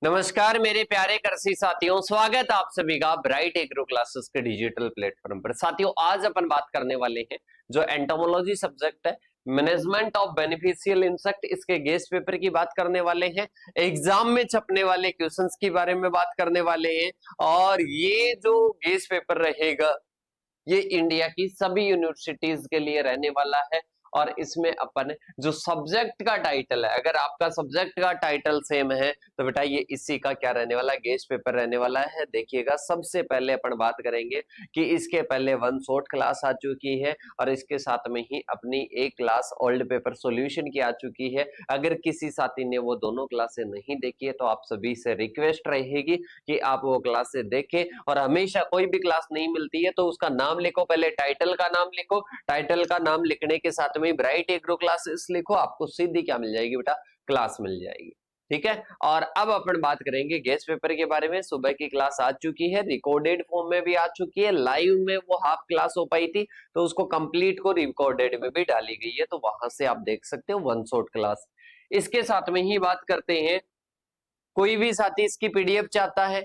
नमस्कार मेरे प्यारे कृषि साथियों, स्वागत आप सभी का ब्राइट एग्रो क्लासेस के डिजिटल प्लेटफॉर्म पर। साथियों, आज अपन बात करने वाले हैं जो एंटोमोलॉजी सब्जेक्ट है, मैनेजमेंट ऑफ बेनिफिशियल इंसेक्ट, इसके गेस्ट पेपर की बात करने वाले हैं। एग्जाम में छपने वाले क्वेश्चंस के बारे में बात करने वाले हैं। और ये जो गेस्ट पेपर रहेगा ये इंडिया की सभी यूनिवर्सिटीज के लिए रहने वाला है। और इसमें अपन जो सब्जेक्ट का टाइटल है, अगर आपका सब्जेक्ट का टाइटल सेम है तो बेटा ये इसी का क्या रहने वाला है, गेस्ट पेपर रहने वाला है। देखिएगा, सबसे पहले अपन बात करेंगे कि इसके पहले वन शॉट क्लास आ चुकी है और इसके साथ में ही अपनी एक क्लास ओल्ड पेपर सॉल्यूशन की आ चुकी है। अगर किसी साथी ने वो दोनों क्लासें नहीं देखी है तो आप सभी से रिक्वेस्ट रहेगी कि आप वो क्लासें देखें। और हमेशा कोई भी क्लास नहीं मिलती है तो उसका नाम लिखो, पहले टाइटल का नाम लिखो, टाइटल का नाम लिखने के साथ में ब्राइट एग्रो क्लासेस लिखो, आपको सीधी क्या मिल जाएगी बेटा, क्लास मिल जाएगी। ठीक है। और अब अपन बात करेंगे गेस्ट पेपर के बारे में। सुबह की क्लास आ चुकी है, रिकॉर्डेड फॉर्म में भी आ चुकी है, लाइव में वो हाफ क्लास हो पाई थी तो उसको कंप्लीट को रिकॉर्डेड में भी डाली गई है, तो वहां से आप देख सकते हो वन शॉट क्लास। इसके साथ में ही बात करते हैं, कोई भी साथी इसकी पीडीएफ चाहता है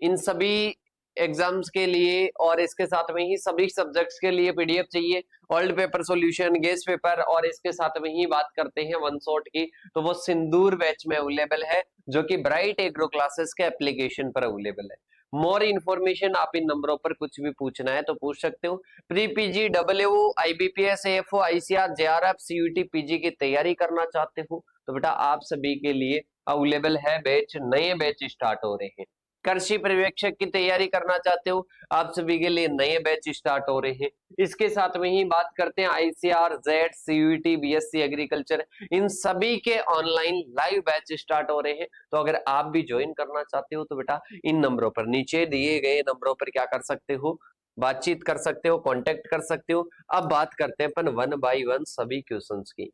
इन सभी एग्जाम्स के लिए और इसके साथ में ही सभी सब्जेक्ट्स के लिए पीडीएफ चाहिए, old paper solution, guest paper, और इसके साथ में ही बात करते हैं वन शॉट की, तो वो सिंदूर बैच में अवेलेबल है जो कि ब्राइट एग्रो क्लासेस के एप्लीकेशन पर अवेलेबल है। मोर इन्फॉर्मेशन आप इन नंबरों पर कुछ भी पूछना है तो पूछ सकते हो। Pre PG, W, IBPS, AFO, ICR, JRF, CUT, PG की तैयारी करना चाहते हो तो बेटा आप सभी के लिए अवेलेबल है बैच, नए बैच स्टार्ट हो रहे हैं। कृषि पर्यवेक्षक की तैयारी करना चाहते हो आप सभी के लिए नए बैच स्टार्ट हो रहे हैं। इसके साथ में ही बात करते हैं ICR, Z, CUT, BSc agriculture, इन सभी के ऑनलाइन लाइव बैच स्टार्ट हो रहे हैं। तो अगर आप भी ज्वाइन करना चाहते हो तो बेटा इन नंबरों पर, नीचे दिए गए नंबरों पर क्या कर सकते हो, बातचीत कर सकते हो, कांटेक्ट कर सकते हो। अब बात करते हैं अपन वन बाय वन सभी क्वेश्चंस की।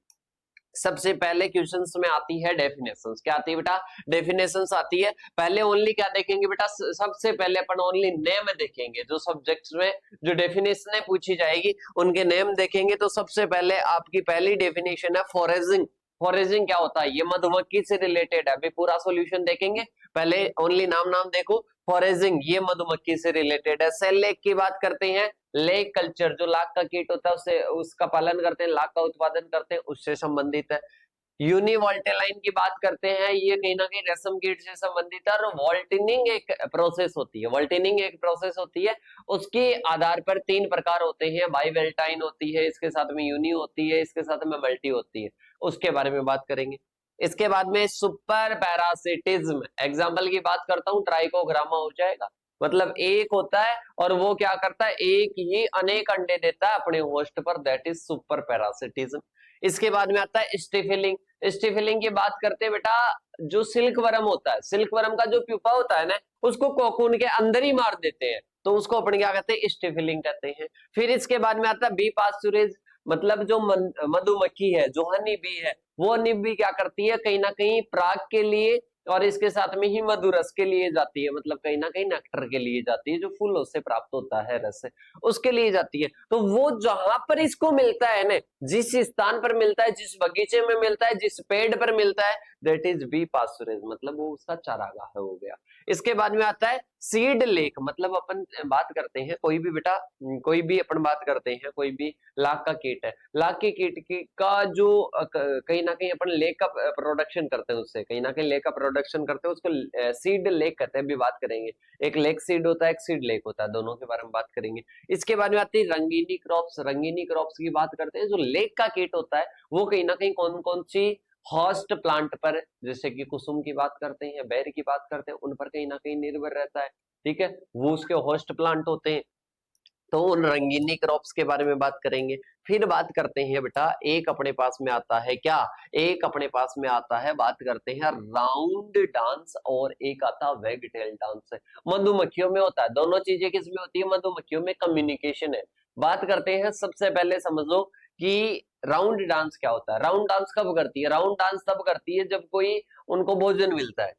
सबसे पहले क्वेश्चंस में आती है डेफिनेशंस। क्या आती है बेटा, डेफिनेशंस आती है। पहले ओनली क्या देखेंगे बेटा, सबसे पहले अपन ओनली नेम देखेंगे, जो सब्जेक्ट्स में जो डेफिनेशन पूछी जाएगी उनके नेम देखेंगे। तो सबसे पहले आपकी पहली डेफिनेशन है फॉरेजिंग। फॉरेजिंग क्या होता है, ये मधुमक्खी से रिलेटेड है। अभी पूरा सॉल्यूशन देखेंगे, पहले ओनली नाम नाम देखो। फॉरेजिंग ये मधुमक्खी से रिलेटेड है। सेल लेक की बात करते हैं, लेक कल्चर जो लाख का कीट होता है उससे उसका पालन करते हैं, लाख का उत्पादन करते हैं, उससे संबंधित है। यूनिवॉल्टेलाइन की बात करते हैं, ये कहीं ना कहीं रेशम कीट से संबंधित है। और वॉल्टिनिंग एक प्रोसेस होती है, वॉल्टिनिंग एक प्रोसेस होती है, उसके आधार पर तीन प्रकार होते हैं, बाइवेल्टाइन होती है, इसके साथ में यूनि होती है, इसके साथ में मल्टी होती है, उसके बारे में बात करेंगे। इसके बाद में सुपर पैरासिटिज्म, एग्जाम्पल की बात करता हूं, ट्राइकोग्रामा हो जाएगा। मतलब एक होता है और वो क्या करता है, एक ही अनेक अंडे देता है अपने होस्ट पर, दैट इज सुपर पैरासिटिज्म। इसके बाद में आता है स्टिफिलिंग। स्टिफिलिंग की बात करते हैं बेटा, जो सिल्क वर्म होता है, सिल्क वर्म का जो प्यूपा होता है ना, उसको कोकून के अंदर ही मार देते हैं, तो उसको अपन क्या कहते हैं, स्टिफिलिंग कहते हैं। फिर इसके बाद में आता है बी पास्चुरेज, मतलब जो मधुमक्खी है, जो हनी बी है, वो हनी बी क्या करती है, कहीं ना कहीं पराग के लिए और इसके साथ में ही मधुरस के लिए जाती है, मतलब कहीं ना कहीं नेक्टर के लिए जाती है, जो फूलों से प्राप्त होता है रस से, उसके लिए जाती है। तो वो जहां पर इसको मिलता है ना, जिस स्थान पर मिलता है, जिस बगीचे में मिलता है, जिस पेड़ पर मिलता है, दैट इज बी पास्चुरेज, मतलब वो उसका चारागाह हो गया। इसके बाद में आता है सीड लेक, मतलब अपन बात करते हैं कोई भी बेटा, कोई भी अपन बात करते हैं, कोई भी लाख का कीट है, लाख के कीट की का जो कहीं ना कहीं अपन लेक का प्रोडक्शन करते हैं, उससे कहीं ना कहीं लेक का प्रोडक्शन करते हैं, उसको सीड लेक कहते हैं। भी बात करेंगे, एक लेक सीड होता है, एक सीड लेक होता है, दोनों के बारे में बात करेंगे। इसके बाद में आती है रंगीनी क्रॉप्स। रंगीनी क्रॉप्स की बात करते हैं, जो लेक का कीट होता है वो कहीं ना कहीं कौन कौन सी होस्ट प्लांट पर, जैसे कि कुसुम की बात करते हैं, बेर की बात करते हैं, उन पर कहीं ना कहीं निर्भर रहता है। ठीक है, वो उसके होस्ट प्लांट होते हैं, तो उन रंगीनी क्रॉप्स के बारे में बात करेंगे। फिर बात करते हैं बेटा, एक अपने पास में आता है क्या, एक अपने पास में आता है, बात करते हैं राउंड डांस, और एक आता है वेगटेल डांस। मधुमक्खियों में होता है, दोनों चीजें किसमें होती है, मधुमक्खियों में कम्युनिकेशन है। बात करते हैं, सबसे पहले समझ लो कि राउंड डांस क्या होता है। राउंड डांस कब करती है, राउंड डांस तब करती है जब कोई उनको भोजन मिलता है।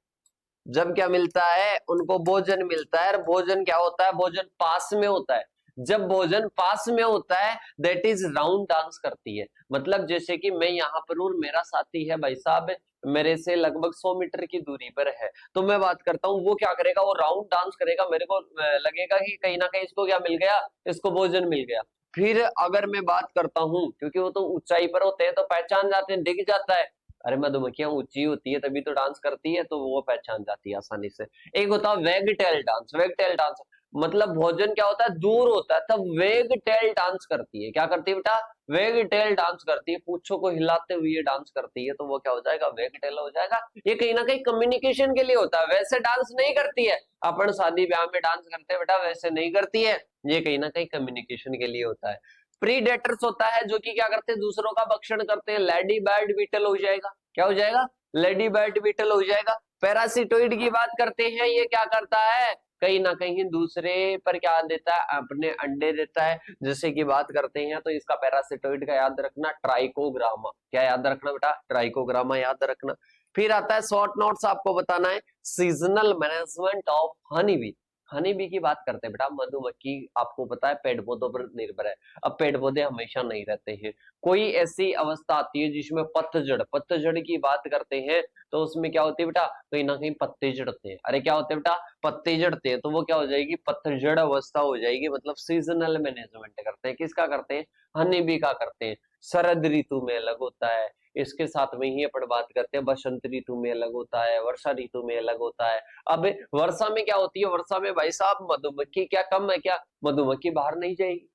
जब क्या मिलता है, उनको भोजन मिलता है, और भोजन क्या होता है, भोजन पास में होता है। जब भोजन पास में होता है दैट इज राउंड डांस करती है। मतलब जैसे कि मैं यहाँ पर हूँ, मेरा साथी है भाई साहब, मेरे से लगभग 100 मीटर की दूरी पर है, तो मैं बात करता हूँ, वो क्या करेगा, वो राउंड डांस करेगा, मेरे को लगेगा कि कहीं ना कहीं इसको क्या मिल गया, इसको भोजन मिल गया। फिर अगर मैं बात करता हूँ, क्योंकि वो तो ऊंचाई पर होते हैं तो पहचान जाते हैं, दिख जाता है, अरे मधुमक्खियां ऊंची होती है तभी तो डांस करती है, तो वो पहचान जाती है आसानी से। एक होता है वेग टेल डांस। वेग टेल डांस मतलब भोजन क्या होता है, दूर होता है तब वेग टेल डांस करती है। क्या करती है बेटा, वेग टेल डांस करती है, पूंछों को हिलाते हुए डांस करती है, तो वो क्या हो जाएगा, वेग टेल हो जाएगा। ये कहीं ना कहीं कम्युनिकेशन के लिए होता है, वैसे डांस नहीं करती है। अपन शादी ब्याह में डांस करते हैं बेटा, वैसे नहीं करती है, ये कहीं ना कहीं कम्युनिकेशन के लिए होता है। प्रीडेटर्स होता है जो कि क्या करते हैं, दूसरों का भक्षण करते हैं, लेडी बर्ड बीटल हो जाएगा। क्या हो जाएगा, लेडी बर्ड बीटल हो जाएगा। पैरासिटोइड की बात करते हैं, ये क्या करता है, कहीं ना कहीं दूसरे पर क्या देता है, अपने अंडे देता है। जैसे कि बात करते हैं तो इसका पैरासिटोइड का याद रखना, ट्राइकोग्रामा। क्या याद रखना बेटा, ट्राइकोग्रामा याद रखना। फिर आता है शॉर्ट नोट्स, आपको बताना है seasonal management of honey bee. Honey bee की बात करते हैं बेटा, मधुमक्खी आपको पता है पेड़ पौधों पर निर्भर है। अब पेड़ पौधे हमेशा नहीं रहते हैं, कोई ऐसी अवस्था आती है जिसमें पतझड़, पतझड़ की बात करते हैं, तो उसमें क्या होती है बेटा, कहीं ना कहीं पत्ते झड़ते हैं। अरे क्या होते हैं बेटा, पत्ते झड़ते हैं, तो वो क्या हो जाएगी, पतझड़ अवस्था हो जाएगी। मतलब सीजनल मैनेजमेंट करते हैं, किसका करते हैं, हनी बी का करते हैं। शरद ऋतु में अलग होता है, इसके साथ में ही अपन बात करते हैं बसंत ऋतु में अलग होता है, वर्षा ऋतु में अलग होता है। अब वर्षा में क्या होती है, वर्षा में भाई साहब मधुमक्खी क्या कम है क्या, मधुमक्खी बाहर नहीं जाएगी,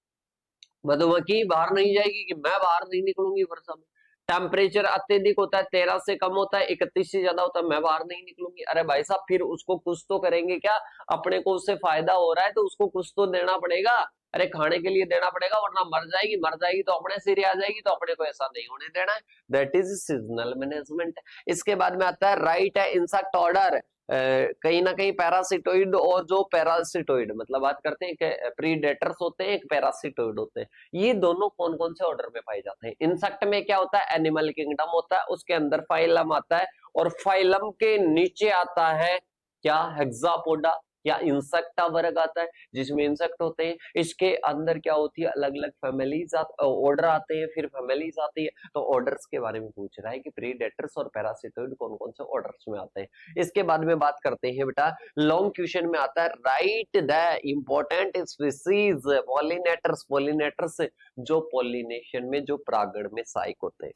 मधुमक्खी बाहर नहीं जाएगी, कि मैं बाहर नहीं निकलूंगी वर्षा में। टेम्परेचर अत्यधिक होता है, 13 से कम होता है, 31 से ज्यादा होता है, मैं बाहर नहीं निकलूंगी। अरे भाई साहब फिर उसको कुछ तो करेंगे क्या, अपने को उससे फायदा हो रहा है तो उसको कुछ तो देना पड़ेगा। अरे खाने के लिए देना पड़ेगा, वरना मर जाएगी, मर जाएगी तो अपने सिर आ जाएगी, तो अपने को ऐसा नहीं होने देना है। That is seasonal management. इसके बाद में आता है राइट है इंसेक्ट ऑर्डर। कहीं ना कहीं पैरासिटोइड और जो पैरासिटोइड, मतलब बात करते हैं कि प्रीडेटर्स होते हैं, एक पैरासिटोइड होते हैं। ये दोनों कौन कौन से ऑर्डर में पाए जाते हैं, इंसेक्ट में क्या होता है, एनिमल किंगडम होता है, उसके अंदर फाइलम आता है, और फाइलम के नीचे आता है क्या, हेक्सापोडा या इंसेक्ट वर्ग आता है, जिसमें इंसेक्ट होते हैं। इसके अंदर क्या होती है, अलग अलग फैमिलीज ऑर्डर आते हैं, फिर फैमिलीज आती है। तो ऑर्डर्स के बारे में पूछ रहा है कि प्रीडेटर्स और पैरासिटोइड कौन कौन से ऑर्डर्स में आते हैं। इसके बाद में बात करते हैं बेटा, लॉन्ग क्वेश्चन में आता है right the important species pollinators. Pollinators जो पॉलिनेशन में जो परागण में सहायक होते हैं,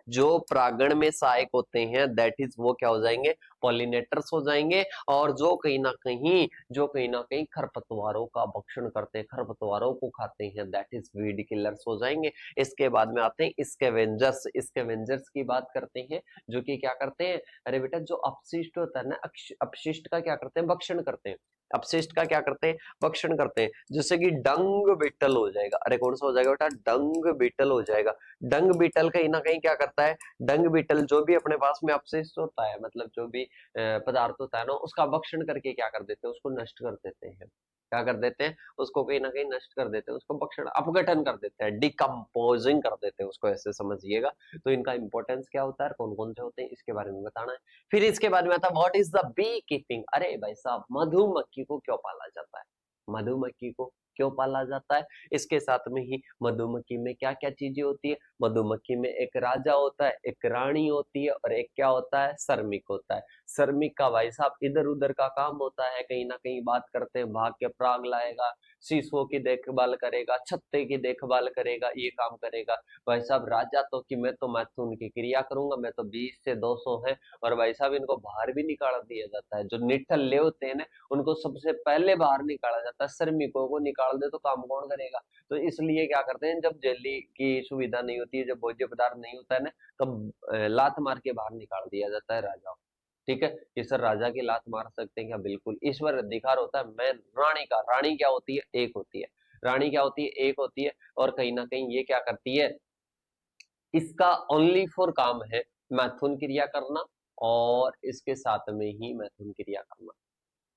जो परागण में सहायक होते हैं, दैट इज वो क्या हो जाएंगे, पॉलिनेटर्स हो जाएंगे। और जो कहीं ना कहीं खरपतवारों का भक्षण करते हैं, खरपतवारों को खाते हैं, दैट इज वीड किलर्स हो जाएंगे। इसके बाद में आते हैं स्कैवेंजर्स। स्कैवेंजर्स की बात करते हैं, जो कि क्या करते हैं, अरे बेटा जो अपशिष्ट होता है ना, अपशिष्ट का क्या करते हैं, भक्षण करते हैं। अपशिष्ट का क्या करते हैं, भक्षण करते हैं। जैसे कि डंग बीटल हो जाएगा, अरे कौन सा हो जाएगा बेटा, डंग बीटल हो जाएगा। डंग बीटल कहीं ना कहीं क्या करता है, डंग बीटल जो भी अपने पास में अपशिष्ट होता है, मतलब जो भी पदार्थ होता है ना, उसका भक्षण करके क्या कर देते हैं, उसको नष्ट कर देते हैं। क्या कर देते हैं, उसको कहीं ना कहीं नष्ट कर देते हैं, उसको भक्षण अपघटन कर देते हैं, डिकम्पोजिंग कर देते हैं उसको, ऐसे समझिएगा। तो इनका इंपॉर्टेंस क्या होता है, कौन कौन से होते हैं, इसके बारे में बताना है। फिर इसके बाद में आता है what is the beekeeping. अरे भाई साहब मधुमक्खी को क्यों पाला जाता है, मधुमक्खी को क्यों पाला जाता है। इसके साथ में ही मधुमक्खी में क्या क्या चीजें होती है, मधुमक्खी में एक राजा होता है, एक रानी होती है, और एक क्या होता है, श्रमिक होता है। श्रमिक का भाई साहब इधर उधर का काम होता है, कहीं ना कहीं बात करते हैं, भाग के पराग लाएगा, शीशों की देखभाल करेगा, छत्ते की देखभाल करेगा, ये काम करेगा। भाई साहब राजा तो कि मैं तो मैथुन की क्रिया करूंगा, मैं तो 20 से 200 है, और भाई साहब इनको बाहर भी निकाल दिया जाता है। जो निठल्ले होते हैं ना, उनको सबसे पहले बाहर निकाला जाता है, श्रमिकों को निकाल दे तो काम कौन करेगा। तो इसलिए क्या करते हैं, जब जेली की सुविधा नहीं होती है, जब भोज्य पदार्थ नहीं होता है ना, तब लात मार के बाहर निकाल दिया जाता है राजा। ठीक है, कि सर राजा की लात मार सकते हैं क्या, बिल्कुल। ईश्वर अधिकार होता है मैं रानी का। रानी क्या होती है, एक होती है, रानी क्या होती है, एक होती है। और कहीं ना कहीं ये क्या करती है, इसका ओनली फॉर काम है मैथुन क्रिया करना, और इसके साथ में ही मैथुन क्रिया करना।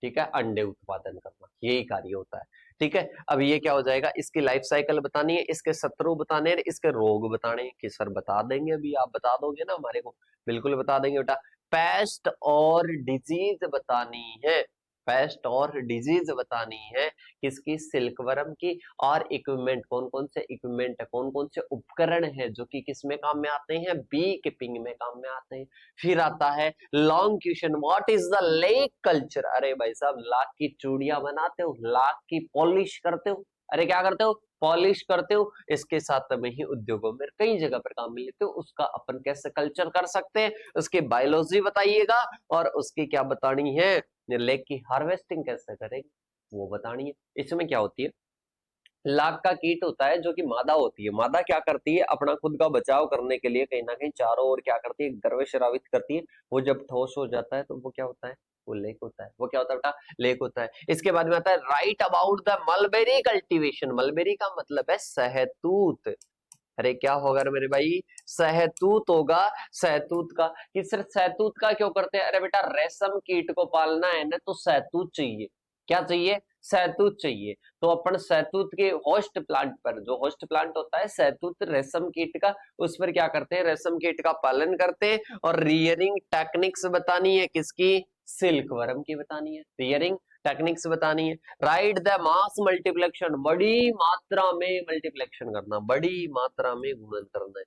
ठीक है, अंडे उत्पादन करना, यही कार्य होता है। ठीक है, अब ये क्या हो जाएगा, इसकी लाइफ साइकिल बतानी है, इसके शत्रु बताने हैं, इसके रोग बताने हैं। कि सर बता देंगे, अभी आप बता दोगे ना हमारे को, बिल्कुल बता देंगे बेटा। पेस्ट और डिजीज बतानी है, पेस्ट और डिजीज बतानी है किसकी, सिल्कवर्म की। और इक्विपमेंट, कौन कौन से इक्विपमेंट है, कौन कौन से उपकरण है जो कि किस में काम में आते हैं, बी कीपिंग में काम में आते हैं। फिर आता है long question, what is the lake culture. अरे भाई साहब, लाख की चूड़ियां बनाते हो, लाख की पॉलिश करते हो, अरे क्या करते हो, पॉलिश करते हो। इसके साथ में ही उद्योगों में कई जगह पर काम में लेते हो, उसका अपन कैसे कल्चर कर सकते हैं, उसकी बायोलॉजी बताइएगा। और उसकी क्या बतानी है, लेक की हार्वेस्टिंग कैसे करेंगे वो बतानी है। इसमें क्या होती है, लाख का कीट होता है जो कि मादा होती है। मादा क्या करती है, अपना खुद का बचाव करने के लिए कहीं ना कहीं चारों ओर क्या करती है, गर्भ स्रावित करती है। वो जब ठोस हो जाता है तो वो क्या होता है, वो लेक होता है। वो क्या होता है बेटा, लेक होता है। इसके बाद में आता है right about the mulberry cultivation. Mulberry का मतलब है सहतूत। अरे क्या होगा रे मेरे भाई, सहतूत होगा। सहतूत का, कि सिर्फ सहतूत का क्यों करते हैं, अरे बेटा रेशम कीट को पालना है ना तो सहतूत चाहिए। क्या चाहिए, सहतूत चाहिए। तो अपन सहतूत के होस्ट प्लांट पर, जो होस्ट प्लांट होता है सहतूत रेशम कीट का, उस पर क्या करते हैं, रेशम कीट का पालन करते हैं। और रियरिंग टेक्निक्स बतानी है किसकी, सिल्क वर्म की बतानी है, रियरिंग टेक्निक्स बतानी है। राइट द मास मल्टीप्लेक्शन, बड़ी मात्रा में मल्टीप्लेक्शन करना, बड़ी मात्रा में गुणन करना है,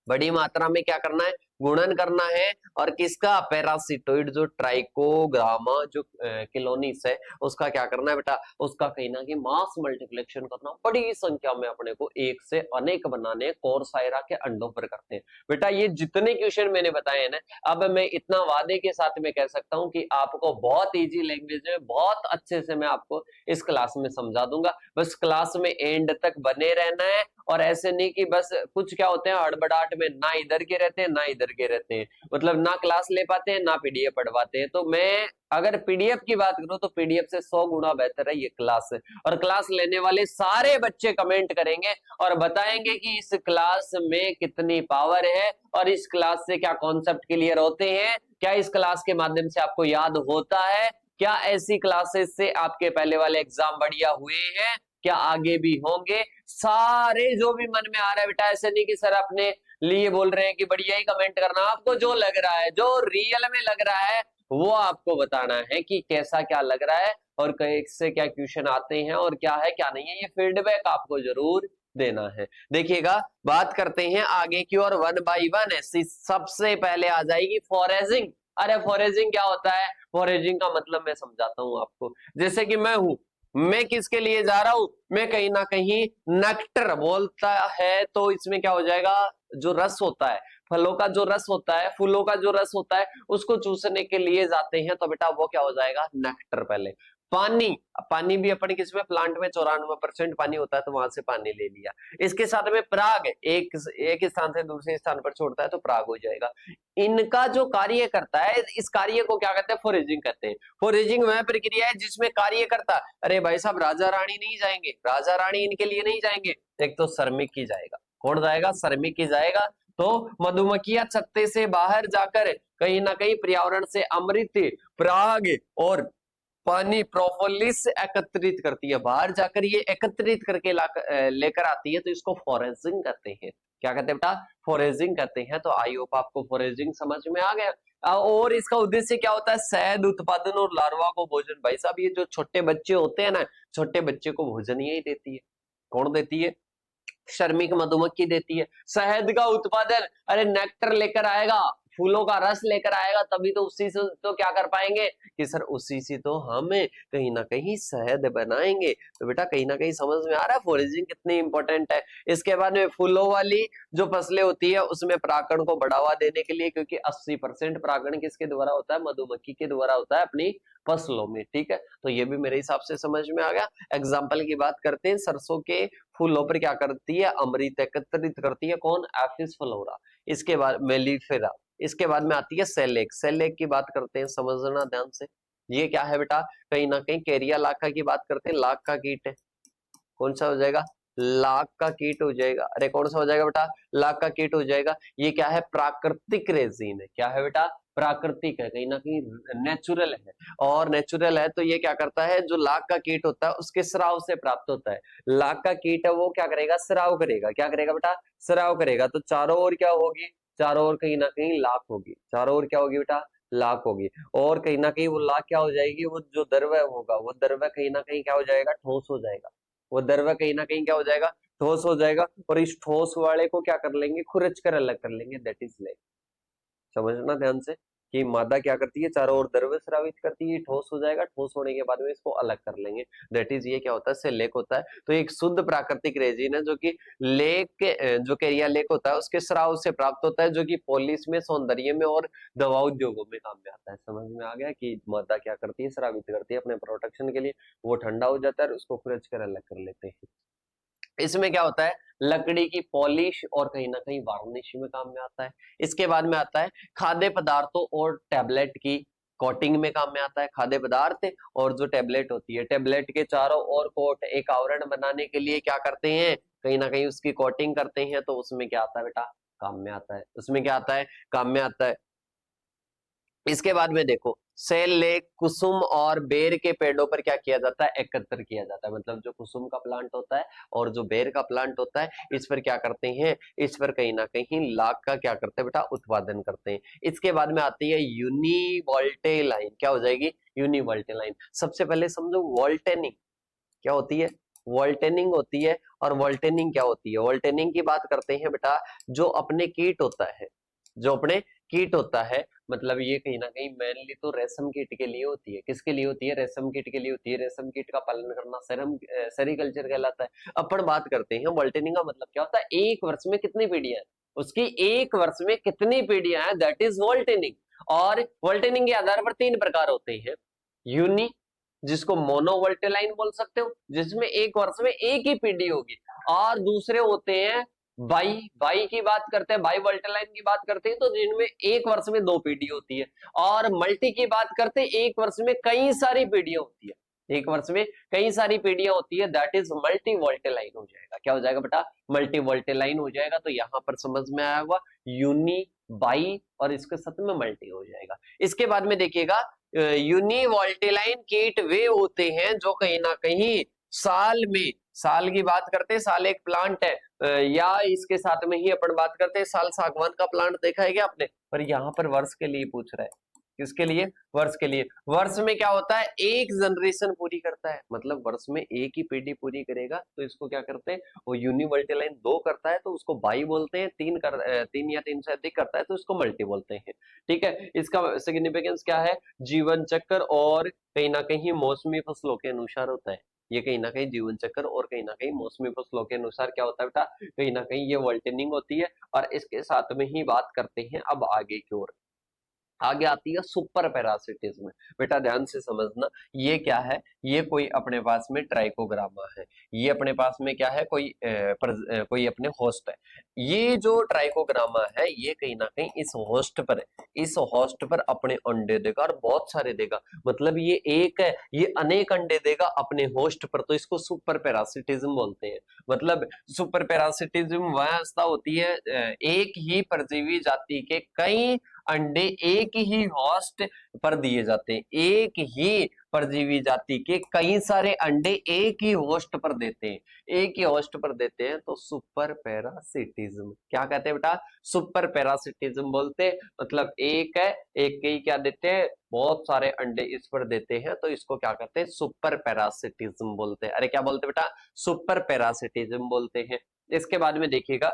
बड़ी मात्रा में क्या करना है, गुणन करना है। और किसका, पैरासिटोइड जो ट्राइकोग्रामा जो किलोनिस है उसका क्या करना है बेटा, उसका कहीं ना कहीं मास मल्टीप्लेक्शन करना, बड़ी संख्या में अपने को एक से अनेक बनाने कोरसाइरा के अंडों पर करते हैं। बेटा ये जितने क्वेश्चन मैंने बताए हैं ना, अब मैं इतना वादे के साथ में कह सकता हूं कि आपको बहुत इजी लैंग्वेज में बहुत अच्छे से मैं आपको इस क्लास में समझा दूंगा। बस क्लास में एंड तक बने रहना है। और ऐसे नहीं कि बस कुछ क्या होते हैं हड़बड़ाहट में ना इधर के रहते हैं ना इधर के रहते हैं, मतलब ना क्लास ले पाते हैं ना पीडीएफ पढ़वाते हैं। तो मैं अगर पीडीएफ की बात करूं तो पीडीएफ से 100 गुना बेहतर है ये क्लास है। और क्लास लेने वाले सारे बच्चे कमेंट करेंगे और बताएंगे कि इस क्लास में कितनी पावर है और इस क्लास से क्या कॉन्सेप्ट क्लियर होते हैं, क्या इस क्लास के माध्यम से आपको याद होता है, क्या ऐसी क्लासेस से आपके पहले वाले एग्जाम बढ़िया हुए हैं, क्या आगे भी होंगे। सारे जो भी मन में आ रहा है बेटा, ऐसे नहीं कि सर अपने लिए बोल रहे हैं कि बढ़िया ही कमेंट करना, आपको जो लग रहा है, जो रियल में लग रहा है वो आपको बताना है कि कैसा क्या लग रहा है और कैसे क्या क्वेश्चन आते हैं और क्या है क्या नहीं है, ये फीडबैक आपको जरूर देना है। देखिएगा, बात करते हैं आगे की और वन बाई वन है। सबसे पहले आ जाएगी फॉरेजिंग। अरे फॉरेजिंग क्या होता है, फॉरेजिंग का मतलब मैं समझाता हूं आपको। जैसे कि मैं हूं, मैं किसके लिए जा रहा हूं, मैं कहीं ना कहीं नेक्टर बोलता है तो इसमें क्या हो जाएगा, जो रस होता है, फलों का जो रस होता है, फूलों का जो रस होता है उसको चूसने के लिए जाते हैं तो बेटा वो क्या हो जाएगा, नेक्टर। पहले पानी, पानी भी अपन किसमें, प्लांट में 94% पानी होता है तो वहां से पानी ले लिया। इसके साथ में पराग, एक स्थान से दूसरे स्थान पर छोड़ता है तो पराग हो जाएगा। इनका जो कार्य करता है, इस कार्य को क्या कहते हैं, फोरेजिंग कहते हैं। फोरेजिंग वह प्रक्रिया है जिसमें कार्य करता, अरे भाई साहब राजा रानी नहीं जाएंगे, राजा रानी इनके लिए नहीं जाएंगे, एक तो श्रमिक ही जाएगा। कौन जाएगा, श्रमिक ही जाएगा। तो मधुमक्खियां छत्ते से बाहर जाकर कहीं ना कहीं पर्यावरण से अमृत, पराग और पानी प्रोपोलिस एकत्रित करती है, बाहर जाकर ये एकत्रित करके लेकर आती है, तो इसको फॉरेजिंग कहते हैं। क्या कहते हैं बेटा, फॉरेजिंग कहते हैं। तो आई होप आपको फॉरेजिंग समझ में आ गया। और इसका उद्देश्य क्या होता है, शहद उत्पादन और लार्वा को भोजन। भाई साहब ये जो छोटे बच्चे होते हैं ना, छोटे बच्चे को भोजन यही देती है। कौन देती है, श्रमिक मधुमक्खी देती है। शहद का उत्पादन, अरे नेक्टर लेकर आएगा, फूलों का रस लेकर आएगा, तभी तो उसी से तो क्या कर पाएंगे कि सर उसी से तो हम कहीं ना कहीं शहद बनाएंगे। तो बेटा कहीं ना कहीं समझ में आ रहा है फॉरेजिंग कितनी इंपॉर्टेंट है। इसके बाद में फूलों वाली जो फसलें होती है उसमें परागण को बढ़ावा देने के लिए, क्योंकि 80% परागण किसके द्वारा होता है, मधुमक्खी के द्वारा होता है अपनी फसलों में। ठीक है, तो ये भी मेरे हिसाब से समझ में आ गया। एग्जाम्पल की बात करते हैं, सरसों के फूलों पर क्या करती है, अमृत एकत्रित करती है। कौन, एफिस फ्लोरा। इसके बाद मेलिफेरा। इसके बाद में आती है सेलेक। सेलेक की बात करते हैं, समझना ध्यान से। ये क्या है बेटा, कहीं ना कहीं कैरिया लाखा की बात करते हैं, लाख का कीट है। कौन सा हो जाएगा, लाख का कीट हो जाएगा। अरे कौन सा हो जाएगा बेटा, लाख का कीट हो जाएगा। ये क्या है, प्राकृतिक रेजिन है। क्या है बेटा, प्राकृतिक है, कहीं ना कहीं नेचुरल है। और नेचुरल है तो ये क्या करता है, जो लाख का कीट होता है उसके स्राव से प्राप्त होता है। लाख का कीट है वो क्या करेगा, स्राव करेगा। क्या करेगा बेटा, स्राव करेगा। तो चारों ओर क्या होगी, चारों ओर कहीं ना कहीं लाख होगी। चारों ओर क्या होगी बेटा, लाख होगी, और कहीं ना कहीं वो लाख क्या हो जाएगी, वो जो द्रव्य होगा वो द्रव्य कहीं ना कहीं क्या हो जाएगा, ठोस हो जाएगा। वो द्रव्य कहीं ना कहीं क्या हो जाएगा, ठोस हो जाएगा, और इस ठोस वाले को क्या कर लेंगे, खुरच कर अलग कर लेंगे, दैट इज लेग। समझना ध्यान से कि मादा क्या करती है, चारों ओर द्रव्य स्रावित करती है, ठोस हो जाएगा, ठोस होने के बाद में इसको अलग कर लेंगे, दैट इज ये क्या होता है, से लेक होता है। तो एक शुद्ध प्राकृतिक रेजिन है जो कि लेक के जो कैरिया लेक होता है उसके स्राव से प्राप्त होता है, जो कि पॉलिश में, सौंदर्य में और दवा उद्योगों में काम में आता है। समझ में आ गया कि मादा क्या करती है, स्रावित करती है अपने प्रोटेक्शन के लिए, वो ठंडा हो जाता है और उसको खुरच कर अलग कर लेते हैं। इसमें क्या होता है, लकड़ी की पॉलिश और कहीं ना कहीं वार्निश में काम में आता है। इसके बाद में आता है खाद्य पदार्थों और टैबलेट की कोटिंग में काम में आता है। खाद्य पदार्थ और जो टैबलेट होती है, टैबलेट के चारों ओर कोट एक आवरण बनाने के लिए क्या करते हैं, कहीं ना कहीं उसकी कोटिंग करते हैं, तो उसमें क्या आता है बेटा, काम में आता है। उसमें क्या आता है, काम में आता है। इसके बाद में देखो, सेल लेक कुसुम और बेर के पेड़ों पर क्या किया जाता है, एकत्र किया जाता है। मतलब जो कुसुम का प्लांट होता है और जो बेर का प्लांट होता है, इस पर क्या करते हैं, इस पर कहीं ना कहीं लाख का क्या करते हैं बेटा, उत्पादन करते हैं। इसके बाद में आती है यूनिवोल्टेलाइन, क्या हो जाएगी, यूनिवोल्टेलाइन। सबसे पहले समझो वोल्टेनिंग क्या होती है, वोल्टेनिंग होती है। और वोल्टेनिंग क्या होती है, वोल्टेनिंग की बात करते हैं बेटा, जो अपने कीट होता है, जो अपने कीट होता है, मतलब ये कहीं ना कहीं मेनली तो रेशम कीट के लिए होती है। किसके लिए होती है, रेशम कीट के लिए होती है। रेशम कीट का पालन करना सेरीकल्चर कहलाता है। अपन बात करते हैं वोल्टेनिंग का मतलब क्या होता है, एक वर्ष में कितनी पीढ़ियां हैं, उसकी एक वर्ष में कितनी पीढ़ियां हैं, दैट इज वोल्टेनिंग। और वोल्टेनिंग के आधार पर तीन प्रकार होते हैं, यूनि, जिसको मोनोवोल्टेलाइन बोल सकते हो, जिसमें एक वर्ष में एक ही पीढ़ी होगी। और दूसरे होते हैं बाई, बाई की बात करते हैं, बाई वोल्टेलाइन की बात करते हैं, तो जिनमें एक वर्ष में दो पीढ़ी होती है। और मल्टी की बात करते हैं, एक वर्ष में कई सारी पीढ़ियां होती है, एक वर्ष में कई सारी पीढ़ियां होती है, दैट इज मल्टी वोल्टेलाइन हो जाएगा। क्या हो जाएगा बेटा, मल्टी वोल्टेलाइन हो जाएगा। तो यहां पर समझ में आया होगा, यूनि, बाई और इसके साथ में मल्टी हो जाएगा। इसके बाद में देखिएगा, यूनिवोल्टेलाइन कीट वे होते हैं जो कहीं ना कहीं साल में, साल की बात करते हैं, साल एक प्लांट है, या इसके साथ में ही अपन बात करते हैं, साल सागवान का प्लांट देखा है क्या आपने, पर यहाँ पर वर्ष के लिए पूछ रहा है। किसके लिए, वर्ष के लिए। वर्ष में क्या होता है, एक जनरेशन पूरी करता है, मतलब वर्ष में एक ही पीढ़ी पूरी करेगा, तो इसको क्या करते हैं, वो यूनिवोल्टेलाइन दो करता है तो उसको बाई बोलते हैं, तीन या तीन से अधिक करता है तो उसको मल्टी बोलते हैं। ठीक है, इसका सिग्निफिकेंस क्या है, जीवन चक्र और कहीं ना कहीं मौसमी फसलों के अनुसार होता है। ये कहीं ना कहीं जीवन चक्र और कहीं ना कहीं मौसमी फसलों के अनुसार क्या होता है बेटा, कहीं ना कहीं ये वोल्टेनिंग होती है। और इसके साथ में ही बात करते हैं अब आगे की ओर, आगे आती है सुपर पैरासिटिज्म। बेटा ध्यान से समझना, ये क्या है, ये कोई अपने पास में ट्राइकोग्रामा है, ये अपने पास में क्या है, कोई अपने होस्ट है। ये जो ट्राइकोग्रामा है ये कहीं ना कहीं इस होस्ट पर है, इस होस्ट पर अपने अंडे देगा और बहुत सारे देगा। मतलब ये एक है, ये अनेक अंडे देगा अपने होस्ट पर, तो इसको सुपर पैरासिटिज्म बोलते हैं। मतलब सुपर पैरासिटिज्म वह अवस्था होती है, एक ही परजीवी जाति के कई अंडे एक ही होस्ट पर दिए जाते हैं, एक ही परजीवी जाति के कई सारे अंडे एक ही होस्ट पर देते हैं, एक ही होस्ट पर देते हैं, तो सुपर पैरासिटिज्म क्या कहते हैं बेटा, सुपर पैरासिटिज्म बोलते हैं। मतलब एक है, एक के ही क्या देते हैं, बहुत सारे अंडे इस पर देते हैं, तो इसको क्या कहते हैं, सुपर पैरासिटिज्म बोलते हैं। अरे क्या बोलते हैं बेटा, सुपर पैरासिटिज्म बोलते हैं। इसके बाद में देखिएगा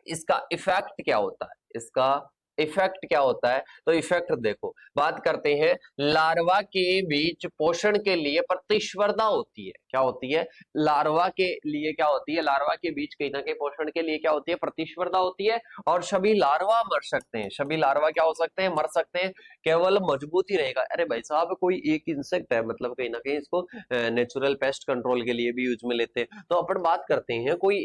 इसका इफेक्ट क्या होता है, इसका इफेक्ट क्या होता है, तो इफेक्ट देखो, बात करते हैं लार्वा के बीच पोषण के लिए प्रतिस्पर्धा होती है। क्या होती है, लार्वा के लिए क्या होती है, लार्वा के बीच कहीं ना कहीं पोषण के लिए क्या होती है, प्रतिस्पर्धा होती है। और सभी लार्वा मर सकते हैं, सभी लार्वा क्या हो सकते हैं, मर सकते हैं, केवल मजबूत ही रहेगा। अरे भाई साहब, कोई एक इंसेक्ट है, मतलब कहीं ना कहीं इसको नेचुरल पेस्ट कंट्रोल के लिए भी यूज में लेते हैं। तो अपन बात करते हैं कोई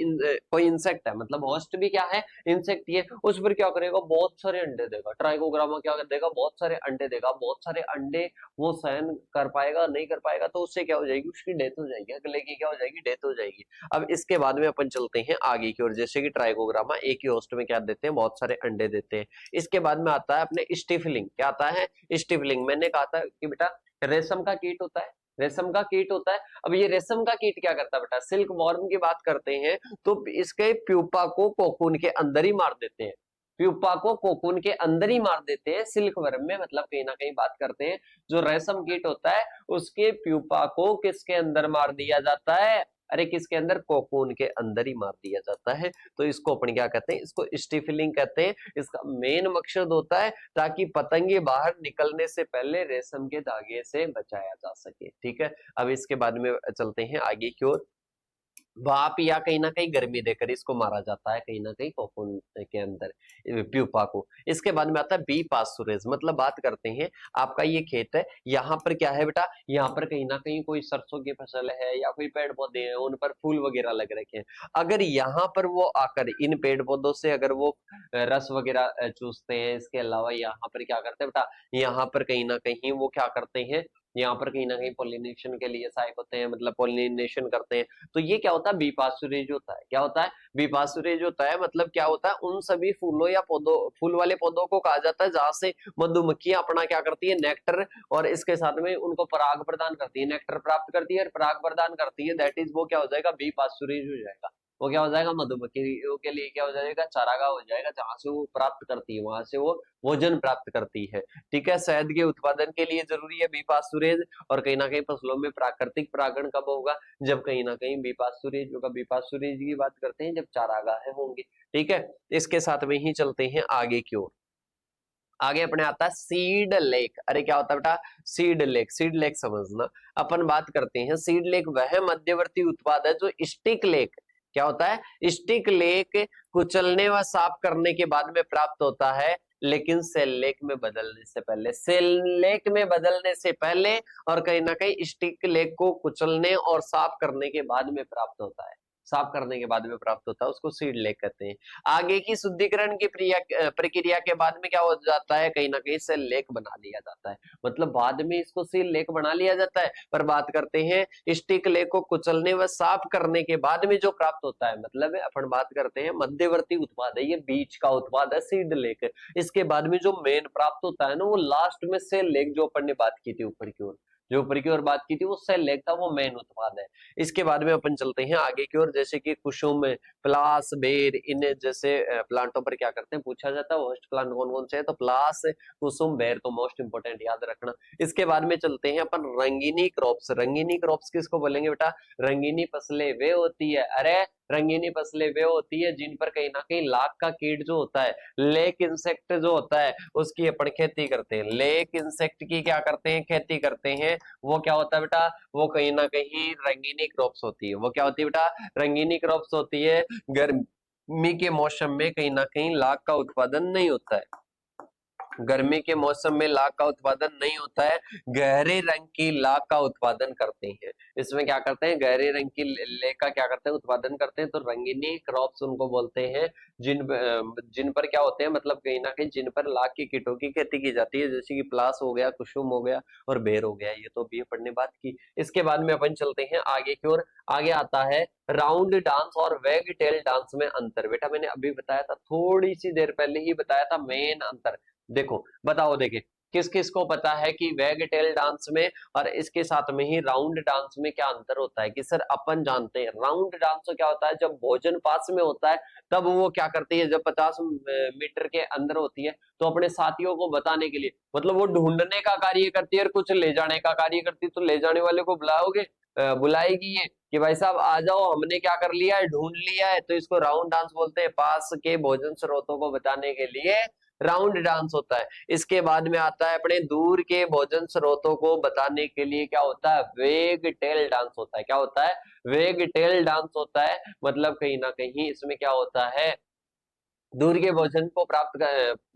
इंसेक्ट है, मतलब होस्ट भी क्या है, इंसेक्ट। ये उस पर क्या करेगा, बहुत सारे अंडे देगा। ट्राइकोग्रामा क्या देगा, बहुत सारे अंडे देगा, बहुत सारे अंडे वो सहन कर पाएगा, नहीं कर पाएगा, तो उससे क्या हो जाएगी, उसकी डेथ हो जाएगी, अगले की क्या हो जाएगी, डेथ हो जाएगी। अब इसके बाद में अपन चलते हैं आगे की ओर, जैसे कि ट्राइकोग्रामा एक ही होस्ट में क्या देते हैं, बहुत सारे अंडे देते हैं। इसके बाद में आता है अपने स्टिफलिंग, क्या आता है, स्टिफलिंग। मैंने कहा था कि बेटा रेशम का कीट होता है, रेशम का कीट होता है। अब ये रेशम का कीट क्या करता है बेटा, सिल्क वॉर्म की बात करते हैं तो इसके प्यूपा को कोकून के अंदर ही मार देते हैं। प्यूपा को कोकून के अंदर ही मार देते हैं सिल्क वर्म में, मतलब कहीं ना कहीं बात करते हैं जो रेशम कीट होता है उसके प्यूपा को किसके अंदर मार दिया जाता है, अरे किसके अंदर, कोकून के अंदर ही मार दिया जाता है। तो इसको अपन क्या कहते हैं, इसको स्टिफलिंग कहते हैं। इसका मेन मकसद होता है ताकि पतंगे बाहर निकलने से पहले रेशम के धागे से बचाया जा सके। ठीक है, अब इसके बाद में चलते हैं आगे की ओर। भाप या कहीं ना कहीं गर्मी देकर इसको मारा जाता है कहीं ना कहीं कोकून के अंदर प्यूपा को। इसके बाद में आता है बी पास्चुरेज, मतलब बात करते हैं आपका ये खेत है, यहाँ पर क्या है बेटा, यहाँ पर कहीं ना कहीं कोई सरसों की फसल है या कोई पेड़ पौधे हैं, उन पर फूल वगैरह लग रखे हैं। अगर यहाँ पर वो आकर इन पेड़ पौधों से अगर वो रस वगैरह चूसते हैं, इसके अलावा यहाँ पर क्या करते हैं बेटा, यहाँ पर कहीं ना कहीं वो क्या करते हैं, यहाँ पर कहीं ना कहीं पोलिनेशन के लिए सहायक होते हैं, मतलब पोलिनेशन करते हैं। तो ये क्या होता है, बीपासुरेज होता है। क्या होता है, बीपासुरेज होता है। मतलब क्या होता है, उन सभी फूलों या पौधों, फूल वाले पौधों को कहा जाता है जहां से मधुमक्खियां अपना क्या करती है, नेक्टर, और इसके साथ में उनको पराग प्रदान करती है, नेक्टर प्राप्त करती है और पराग प्रदान करती है। दैट इज वो क्या हो जाएगा, बीपासुरेज हो जाएगा। वो क्या हो जाएगा, मधुमक्खियों के लिए क्या हो जाएगा, चारागाह हो जाएगा, जहां से वो प्राप्त करती है, वहां से वो भोजन प्राप्त करती है। ठीक है, शहद के उत्पादन के लिए जरूरी है बीपासुरेज। और कहीं ना कहीं फसलों में प्राकृतिक परागण कब होगा, जब कहीं ना कहीं बीपासुरेज होगा। बीपासुरेज की बात करते हैं जब चारागाह होंगे। ठीक है, इसके साथ में ही चलते हैं आगे की ओर। आगे अपने आता है सीड लेक। अरे क्या होता है बेटा, सीड लेक। सीड लेक समझना, अपन बात करते हैं सीड लेक वह मध्यवर्ती उत्पाद है जो स्टिक लेक, क्या होता है, स्टिक लेक कुचलने व साफ करने के बाद में प्राप्त होता है, लेकिन सेल लेक में बदलने से पहले, सेल लेक में बदलने से पहले और कहीं ना कहीं स्टिक लेक को कुचलने और साफ करने के बाद में प्राप्त होता है, साफ करने के बाद में प्राप्त होता है, उसको सीड लेक कहते हैं। आगे की शुद्धिकरण की प्रक्रिया के बाद में क्या हो जाता है, कहीं ना कहीं सेल लेक बना लिया जाता है, मतलब बाद में इसको सील लेक बना लिया जाता है। पर बात करते हैं स्टिक लेक को कुचलने व साफ करने के बाद में जो प्राप्त होता है, मतलब अपन बात करते हैं मध्यवर्ती उत्पाद है, ये बीच का उत्पाद है सीड लेक। इसके बाद में जो मेन प्राप्त होता है ना, वो लास्ट में सेल लेक, जो अपन ने बात की थी ऊपर की ओर, जो ऊपर की ओर बात की थी वो सेल लेक था, वो मेन उत्पाद है। इसके बाद में अपन चलते हैं आगे की ओर, जैसे कि कुसुम, प्लास, बेर, इन जैसे प्लांटों पर क्या करते हैं, पूछा जाता है होस्ट प्लांट कौन कौन से है, तो प्लास, कुसुम, बेर तो मोस्ट इंपोर्टेंट याद रखना। इसके बाद में चलते हैं अपन रंगीनी क्रॉप्स। रंगीनी क्रॉप्स किसको बोलेंगे बेटा, रंगीनी फसलें वे होती है, अरे रंगीनी फसलें वे होती है जिन पर कहीं ना कहीं लाख का कीट जो होता है, लेक इंसेक्ट जो होता है, उसकी अपन खेती करते हैं। लेक इंसेक्ट की क्या करते हैं, खेती करते हैं। वो क्या होता है बेटा, वो कहीं ना कहीं रंगीनी क्रॉप्स होती है। वो क्या होती है बेटा, रंगीनी क्रॉप्स होती है। गर्मी के मौसम में कहीं ना कहीं लाख का उत्पादन नहीं होता है, गर्मी के मौसम में लाख का उत्पादन नहीं होता है, गहरे रंग की लाख का उत्पादन करते हैं। इसमें क्या करते हैं, गहरे रंग की लेख का क्या करते हैं, उत्पादन करते हैं। तो रंगीनी क्रॉप्स उनको बोलते हैं जिन पर क्या होते हैं, मतलब कहीं ना कहीं जिन पर लाख के कीटों की खेती की जाती है, जैसे कि प्लास हो गया, कुसुम हो गया और बेर हो गया। ये तो भी अपन ने बात की। इसके बाद में अपन चलते हैं आगे की ओर। आगे आता है राउंड डांस और वैग टेल डांस में अंतर। बेटा मैंने अभी बताया था, थोड़ी सी देर पहले ही बताया था मेन अंतर। देखो बताओ, देखे किस किस को पता है कि वैग टेल डांस में और इसके साथ में ही राउंड डांस में क्या अंतर होता है, कि सर अपन जानते हैं राउंड डांस तो क्या होता है, जब भोजन पास में होता है तब वो क्या करती है, जब 50 मीटर के अंदर होती है तो अपने साथियों को बताने के लिए, मतलब वो ढूंढने का कार्य करती है और कुछ ले जाने का कार्य करती है। तो ले जाने वाले को बुलाओगे, बुलाएगी ये कि भाई साहब आ जाओ, हमने क्या कर लिया है, ढूंढ लिया है। तो इसको राउंड डांस बोलते हैं। पास के भोजन स्रोतों को बताने के लिए राउंड डांस होता है। इसके बाद में आता है अपने दूर के भोजन स्रोतों को बताने के लिए क्या होता है, वेग टेल डांस होता है। क्या होता है, वेग टेल डांस होता है। मतलब कहीं ना कहीं इसमें क्या होता है, दूर के भोजन को प्राप्त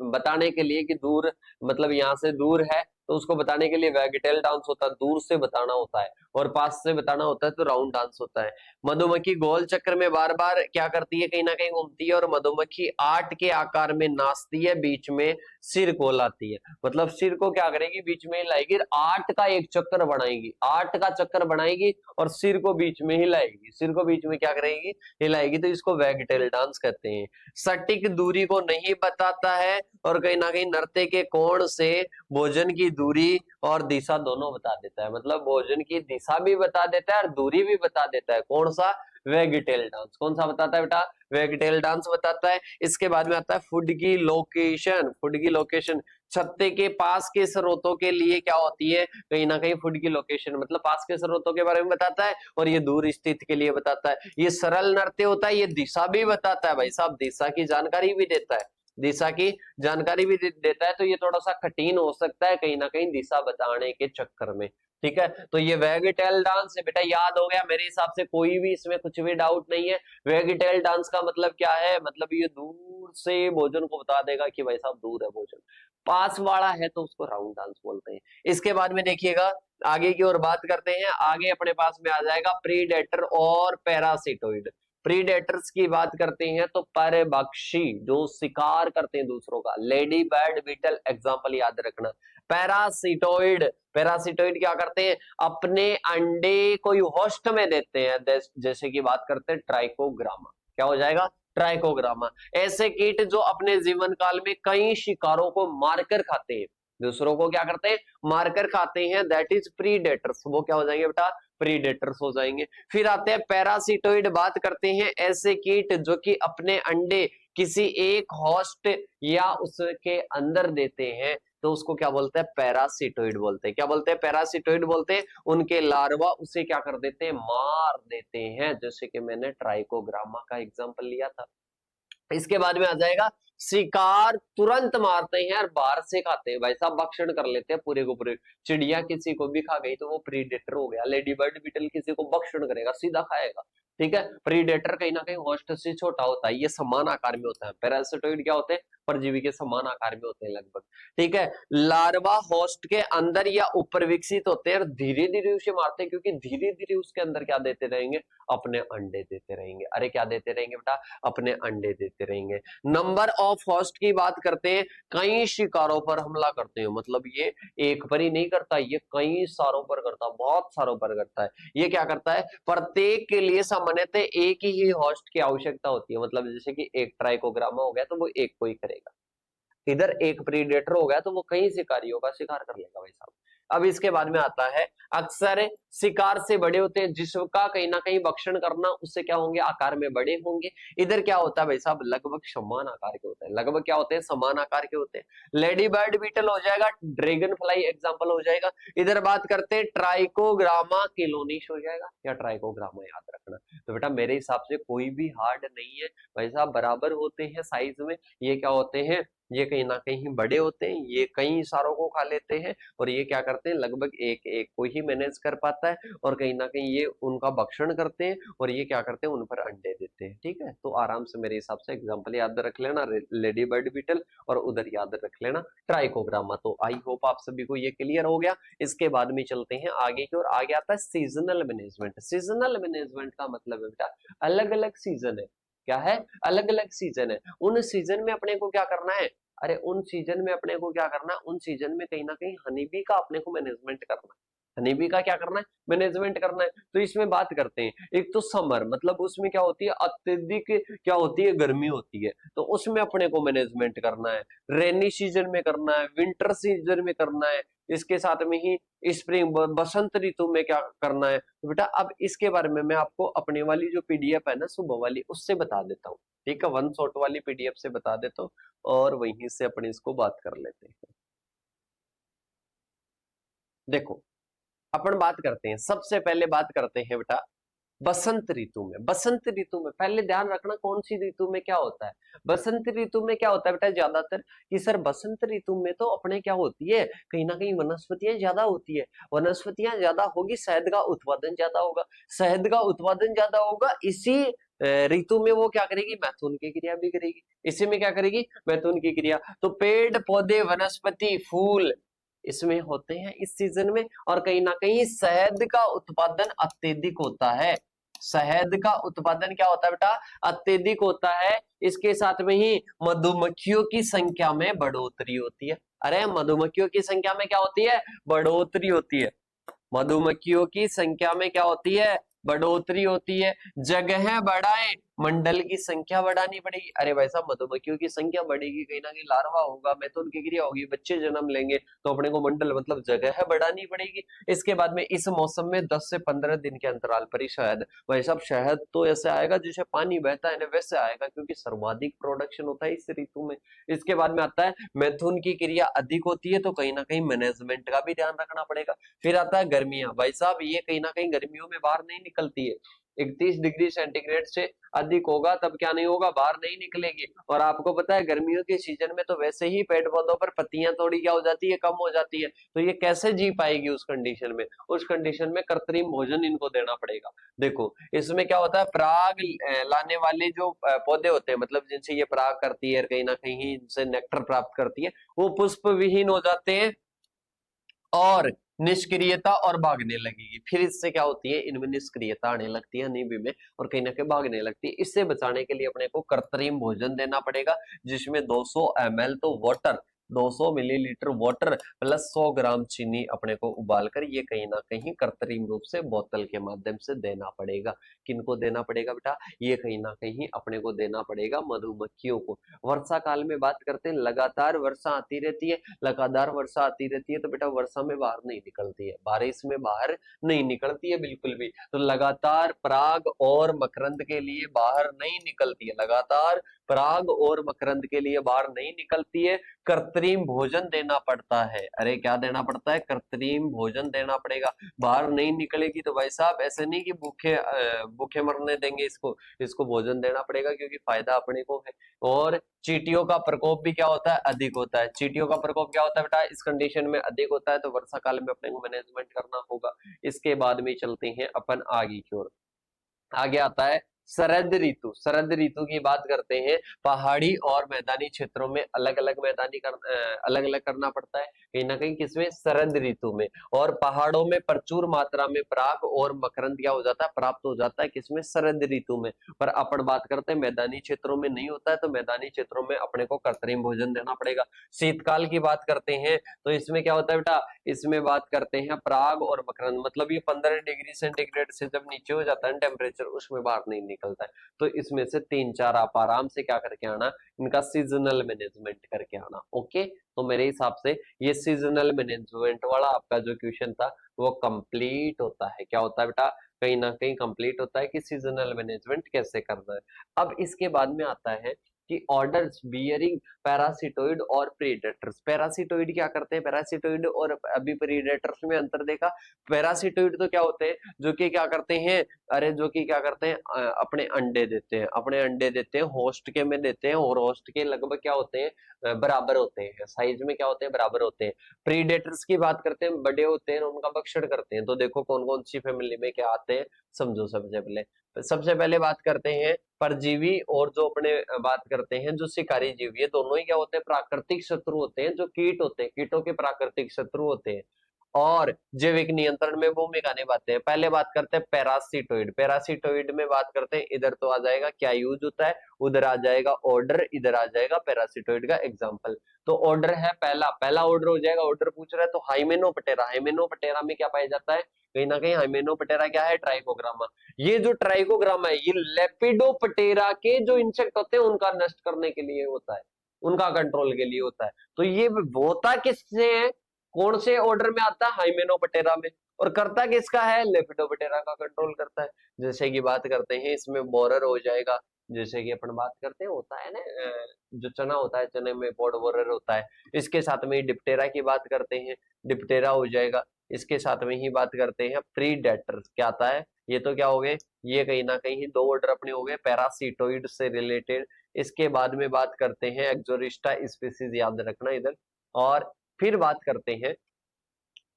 बताने के लिए कि दूर, मतलब यहाँ से दूर है तो उसको बताने के लिए वैगटेल डांस होता है, दूर से बताना होता है। और पास से बताना होता है तो राउंड डांस होता है। मधुमक्खी गोल चक्र में बार बार क्या करती है, कहीं ना कहीं घूमती है और मधुमक्खी 8 के आकार में नाचती है, बीच में सिर को लाती है। मतलब सिर को क्या करेगी, बीच में लाएगी, 8 का एक चक्कर बनाएगी, 8 का चक्कर बनाएगी और सिर को बीच में हिलाएगी, सिर को बीच में क्या करेगी, हिलाएगी। तो इसको वैगटेल डांस कहते हैं। सटीक दूरी को नहीं बताता है और कहीं ना कहीं नृत्य के कोण से भोजन की दूरी और दिशा दोनों बता देता है। मतलब भोजन की दिशा भी बता देता है और दूरी भी बता देता है। कौन सा, वेगटेल डांस। कौन सा बताता है बेटा? वेगटेल डांस बताता है। इसके बाद में आता है फूड की लोकेशन। फूड की लोकेशन छत्ते के पास के स्रोतों के लिए क्या होती है? कहीं ना कहीं फूड की लोकेशन मतलब पास के स्रोतों के बारे में बताता है, और ये दूर स्थित के लिए बताता है। ये सरल नृत्य होता है, ये दिशा भी बताता है भाई साहब, दिशा की जानकारी भी देता है, दिशा की जानकारी भी देता है। तो ये थोड़ा सा कठिन हो सकता है कहीं ना कहीं दिशा बताने के चक्कर में, ठीक है। तो ये वेगटेल डांस है बेटा, याद हो गया मेरे हिसाब से, कोई भी इसमें कुछ भी डाउट नहीं है। वेगटेल डांस का मतलब क्या है? मतलब ये दूर से भोजन को बता देगा कि भाई साहब दूर है भोजन, पास वाला है तो उसको राउंड डांस बोलते हैं। इसके बाद में देखिएगा आगे की ओर बात करते हैं। आगे अपने पास में आ जाएगा प्रीडेटर और पैरासिटोइड। प्रीडेटर्स की बात करते हैं तो परभक्षी, जो शिकार करते हैं दूसरों का, लेडी बर्ड, बीटल, एग्जांपल याद रखना। पैरासिटोइड, पैरासिटोइड क्या करते हैं? अपने अंडे कोई होस्ट में देते हैं, जैसे कि बात करते हैं ट्राइकोग्रामा। क्या हो जाएगा? ट्राइकोग्रामा। ऐसे कीट जो अपने जीवन काल में कई शिकारों को मारकर खाते हैं, दूसरों को क्या करते हैं? मारकर खाते हैं, दैट इज प्रीडेटर्स। वो क्या हो जाएंगे बेटा? प्रीडेटर्स हो जाएंगे। फिर आते हैं पैरासिटोइड, बात करते हैं ऐसे कीट जो कि अपने अंडे किसी एक होस्ट या उसके अंदर देते हैं, तो उसको क्या बोलते हैं? पैरासिटोइड बोलते हैं। क्या बोलते हैं? पैरासिटोइड बोलते हैं। उनके लार्वा उसे क्या कर देते हैं? मार देते हैं, जैसे कि मैंने ट्राइकोग्रामा का एग्जांपल लिया था। इसके बाद में आ जाएगा शिकार तुरंत मारते हैं और बाहर से खाते हैं, भाई साहब भक्षण कर लेते हैं पूरे को पूरे। चिड़िया किसी को भी खा गई तो वो प्रीडेटर हो गया। लेडी बर्ड, बीटल किसी को भक्षण करेगा, सीधा खाएगा, ठीक है। प्रीडेटर कहीं ना कहीं होस्ट से छोटा होता है, ये समान आकार में होता है। पैरासिटोइड क्या होते हैं? परजीवी के समान आकार में होते हैं लगभग, ठीक है। लार्वा होस्ट के अंदर या ऊपर विकसित होते हैं और धीरे धीरे उसे मारते हैं, क्योंकि धीरे धीरे उसके अंदर क्या देते रहेंगे? अपने अंडे देते रहेंगे। अरे क्या देते रहेंगे बेटा? अपने अंडे देते रहेंगे। नंबर ऑफ होस्ट की बात करते हैं, कई शिकारों पर हमला करते हैं, मतलब ये एक पर ही नहीं करता, ये कई सारों पर करता है, बहुत सारों पर करता है। ये क्या करता है? प्रत्येक के लिए सामान्यतः एक ही होस्ट की आवश्यकता होती है, मतलब जैसे कि एक ट्राइकोग्रामा हो गया तो वो एक को ही करेगा, इधर एक प्रीडेटर हो गया तो वो कई शिकारियों का शिकार कर लेगा भाई साहब। अब इसके बाद में आता है अक्सर शिकार से बड़े होते हैं, जिसका कहीं ना कहीं भक्षण करना, उससे क्या होंगे? आकार में बड़े होंगे। इधर क्या होता है भाई साहब? लगभग समान आकार के होते हैं, लगभग क्या होते हैं? समान आकार के होते हैं। लेडी बर्ड, बीटल हो जाएगा, ड्रैगन फ्लाई एग्जाम्पल हो जाएगा। इधर बात करते हैं ट्राइकोग्रामा, किलोनिश हो जाएगा, या ट्राइकोग्रामा याद रखना। तो बेटा मेरे हिसाब से कोई भी हार्ड नहीं है भाई साहब, बराबर होते हैं साइज में। ये क्या होते हैं? ये कहीं ना कहीं बड़े होते हैं, ये कई इशारों को खा लेते हैं, और ये क्या करते हैं? लगभग एक एक को ही मैनेज कर पाता है, और कहीं ना कहीं ये उनका भक्षण करते हैं, और ये क्या करते हैं? उन पर अंडे देते हैं, ठीक है। तो आराम से मेरे हिसाब से एग्जांपल याद रख लेना, लेडी बर्ड, बीटल, और उधर याद रख लेना ट्राइकोग्रामा। तो आई होप आप सभी को ये क्लियर हो गया। इसके बाद में चलते हैं आगे की ओर। आगे आता है सीजनल मैनेजमेंट। सीजनल मैनेजमेंट का मतलब है बेटा अलग अलग सीजन है। क्या है? अलग अलग सीजन है। उन सीजन में अपने को क्या करना है? अरे उन सीजन में अपने को क्या करना है? उन सीजन में कहीं ना कहीं हनी बी का अपने को मैनेजमेंट करना है। हनी बी का क्या करना है? मैनेजमेंट करना है। तो इसमें बात करते हैं, एक तो समर, मतलब उसमें क्या होती है? अत्यधिक क्या होती है? गर्मी होती है, तो उसमें अपने को मैनेजमेंट करना है। रेनी सीजन में करना है, विंटर सीजन में करना है, इसके साथ में ही स्प्रिंग बसंत ऋतु में क्या करना है। तो बेटा अब इसके बारे में मैं आपको अपने वाली जो पीडीएफ है ना सुबह वाली, उससे बता देता हूँ, ठीक है। वन शॉट वाली पीडीएफ से बता देता हूँ, और वहीं से अपने इसको बात कर लेते हैं। देखो अपन बात करते हैं, सबसे पहले बात करते हैं बेटा बसंत ऋतु में। बसंत ऋतु में पहले ध्यान रखना कौन सी ऋतु में क्या होता है। बसंत ऋतु में क्या होता है बेटा ज्यादातर, कि सर बसंत ऋतु में तो अपने क्या होती है? कहीं ना कहीं वनस्पतियां ज्यादा होती है, वनस्पतियां ज्यादा होगी, शहद का उत्पादन ज्यादा होगा, शहद का उत्पादन ज्यादा होगा। इसी ऋतु में वो क्या करेगी? मैथुन की क्रिया भी करेगी। इसी में क्या करेगी? मैथुन की क्रिया। तो पेड़ पौधे, वनस्पति, फूल इसमें होते हैं इस सीजन में, और कहीं ना कहीं शहद का उत्पादन अत्यधिक होता है। शहद का उत्पादन क्या होता है बेटा? अत्यधिक होता है। इसके साथ में ही मधुमक्खियों की संख्या में बढ़ोतरी होती है। अरे मधुमक्खियों की संख्या में क्या होती है? बढ़ोतरी होती है। मधुमक्खियों की संख्या में क्या होती है? बढ़ोतरी होती है। जगह बढ़ाएं, मंडल की संख्या बढ़ानी पड़ेगी। अरे भाई साहब, मधुमक्खियों की संख्या बढ़ेगी, कहीं ना कहीं लार्वा होगा, मैथुन की क्रिया होगी, बच्चे जन्म लेंगे, तो अपने को मंडल मतलब जगह है बढ़ानी पड़ेगी। इसके बाद में इस मौसम में 10 से 15 दिन के अंतराल पर ही शहद, भाई साहब शहद तो ऐसे आएगा जैसे पानी बहता है ना वैसे आएगा, क्योंकि सर्वाधिक प्रोडक्शन होता है इस ऋतु में। इसके बाद में आता है मैथुन की क्रिया अधिक होती है, तो कहीं ना कहीं मैनेजमेंट का भी ध्यान रखना पड़ेगा। फिर आता है गर्मियां, भाई साहब ये कहीं ना कहीं गर्मियों में बाहर नहीं निकलती है। 31 डिग्री सेंटीग्रेड से अधिक होगा तब क्या नहीं होगा, बाहर नहीं निकलेगी। और आपको पता है गर्मियों के सीजन में तो वैसे ही पेड़ पौधों पर पत्तियां थोड़ी क्या हो जाती है, कम हो जाती है, तो ये कैसे जी पाएगी उस कंडीशन में। उस कंडीशन में कृत्रिम भोजन इनको देना पड़ेगा। देखो इसमें क्या होता है, पराग लाने वाले जो पौधे होते हैं, मतलब जिनसे ये पराग करती है, कहीं ना कहीं इनसे नेक्टर प्राप्त करती है, वो पुष्प विहीन हो जाते हैं और निष्क्रियता और भागने लगेगी। फिर इससे क्या होती है, इनमें निष्क्रियता आने लगती है नींबी में, और कहीं ना कहीं भागने लगती है। इससे बचाने के लिए अपने को कृत्रिम भोजन देना पड़ेगा, जिसमें 200 ml तो वाटर, 200 मिलीलीटर वाटर प्लस 100 ग्राम चीनी अपने को उबालकर ये कहीं ना कहीं कृत्रिम रूप से बोतल के माध्यम से देना पड़ेगा। किनको देना पड़ेगा बेटा, ये कहीं ना कहीं अपने को देना पड़ेगा मधुमक्खियों को। वर्षा काल में बात करते हैं, लगातार वर्षा आती रहती है, लगातार वर्षा आती रहती है, तो बेटा वर्षा में बाहर नहीं निकलती है, बारिश में बाहर नहीं निकलती है बिल्कुल भी। तो लगातार पराग और मकरंद के लिए बाहर नहीं निकलती है, लगातार पराग और मकरंद के लिए बाहर नहीं निकलती है, कृत्रिम भोजन देना पड़ता है। अरे क्या देना पड़ता है, कृत्रिम भोजन देना पड़ेगा। बाहर नहीं निकलेगी तो भाई साहब ऐसे नहीं कि भूखे भूखे मरने देंगे इसको, इसको भोजन देना पड़ेगा, क्योंकि फायदा अपने को है। और चींटियों का प्रकोप भी क्या होता है, अधिक होता है। चींटियों का प्रकोप क्या होता है बेटा, इस कंडीशन में अधिक होता है, तो वर्षा काल में अपने को मैनेजमेंट करना होगा। इसके बाद में चलते हैं अपन आगे की ओर। आगे आता है शरद ऋतु। शरद ऋतु की बात करते हैं, पहाड़ी और मैदानी क्षेत्रों में अलग अलग अलग अलग करना पड़ता है, कहीं ना कहीं किसमें, शरद ऋतु में। और पहाड़ों में प्रचुर मात्रा में पराग और मकरंद क्या हो जाता है, प्राप्त हो जाता है, किसमें, शरद ऋतु में। पर अपन बात करते हैं मैदानी क्षेत्रों में नहीं होता है, तो मैदानी क्षेत्रों में अपने को कृत्रिम भोजन देना पड़ेगा। शीतकाल की बात करते हैं, तो इसमें क्या होता है बेटा, इसमें बात करते हैं पराग और मकरंद, मतलब ये 15 डिग्री सेंटीग्रेड से जब नीचे हो जाता है टेम्परेचर, उसमें बाहर नहीं निकलता है। तो इसमें से 3-4 आप आराम से क्या करके आना, इनका सीजनल मैनेजमेंट करके आना। ओके, तो मेरे हिसाब से ये सीजनल मैनेजमेंट वाला आपका जो क्वेश्चन था वो कंप्लीट होता है। क्या होता है बेटा, कहीं ना कहीं कंप्लीट होता है कि सीजनल मैनेजमेंट कैसे करना है। अब इसके बाद में आता है कि ऑर्डर्स बियरिंग पैरासिटोइड और प्रीडेटर्स। पैरासिटोइड क्या करते हैं, पैरासिटोइड और अभी प्रीडेटर्स में अंतर देखा। पैरासिटोइड तो क्या होते हैं, जो कि क्या करते हैं, अरे जो कि क्या करते हैं, अपने अंडे देते हैं, अपने अंडे देते हैं, होस्ट के में देते हैं, और होस्ट के लगभग क्या होते हैं, बराबर होते हैं, साइज में क्या होते हैं, बराबर होते हैं। प्रीडेटर्स की बात करते हैं, बड़े होते हैं, उनका भक्षण करते हैं। तो देखो कौन कौन सी फैमिली में क्या आते हैं, समझो। सबसे पहले बात करते हैं परजीवी, और जो अपने बात करते हैं जो शिकारी जीव, ये दोनों ही क्या होते हैं, प्राकृतिक शत्रु होते हैं। जो कीट होते हैं, कीटों के प्राकृतिक शत्रु होते हैं, और जैविक नियंत्रण में भूमिका निभाते हैं। पहले बात करते हैं पैरासिटोइड। पैरासिटोइड में बात करते हैं, इधर तो आ जाएगा क्या यूज होता है, उधर आ जाएगा ऑर्डर, इधर आ जाएगा पैरासिटोइड का एग्जाम्पल। तो ऑर्डर है पहला, पहला ऑर्डर हो जाएगा। ऑर्डर पूछ रहा है तो हाइमेनोप्टेरा, हाइमेनोप्टेरा में क्या पाया जाता है, कहीं ना कहीं हाइमेनोप्टेरा क्या है, ट्राइकोग्रामा। ये जो ट्राइकोग्रामा है, ये लेपिडोप्टेरा के जो इंसेक्ट होते हैं उनका नष्ट करने के लिए होता है, उनका कंट्रोल के लिए होता है। तो ये होता किससे है, कौन से ऑर्डर में आता है, हाइमेनोप्टेरा में। और करता किसका है, लेपिडोप्टेरा का कंट्रोल करता है। जैसे कि बात करते हैं इसमें बोरर हो जाएगा, जैसे कि अपन बात करते हैं होता है ना, जो चना होता है, चने में पॉड बोरर होता है। इसके साथ में डिप्टेरा की बात करते हैं, डिप्टेरा हो जाएगा। इसके साथ में ही बात करते हैं प्रीडेटर, क्या आता है, ये तो क्या हो गए, ये कहीं ना कहीं दो ऑर्डर अपने हो गए पैरासिटोइड से रिलेटेड। इसके बाद में बात करते हैं एक्सोरिस्टा स्पीसीज, याद रखना इधर। और फिर बात करते हैं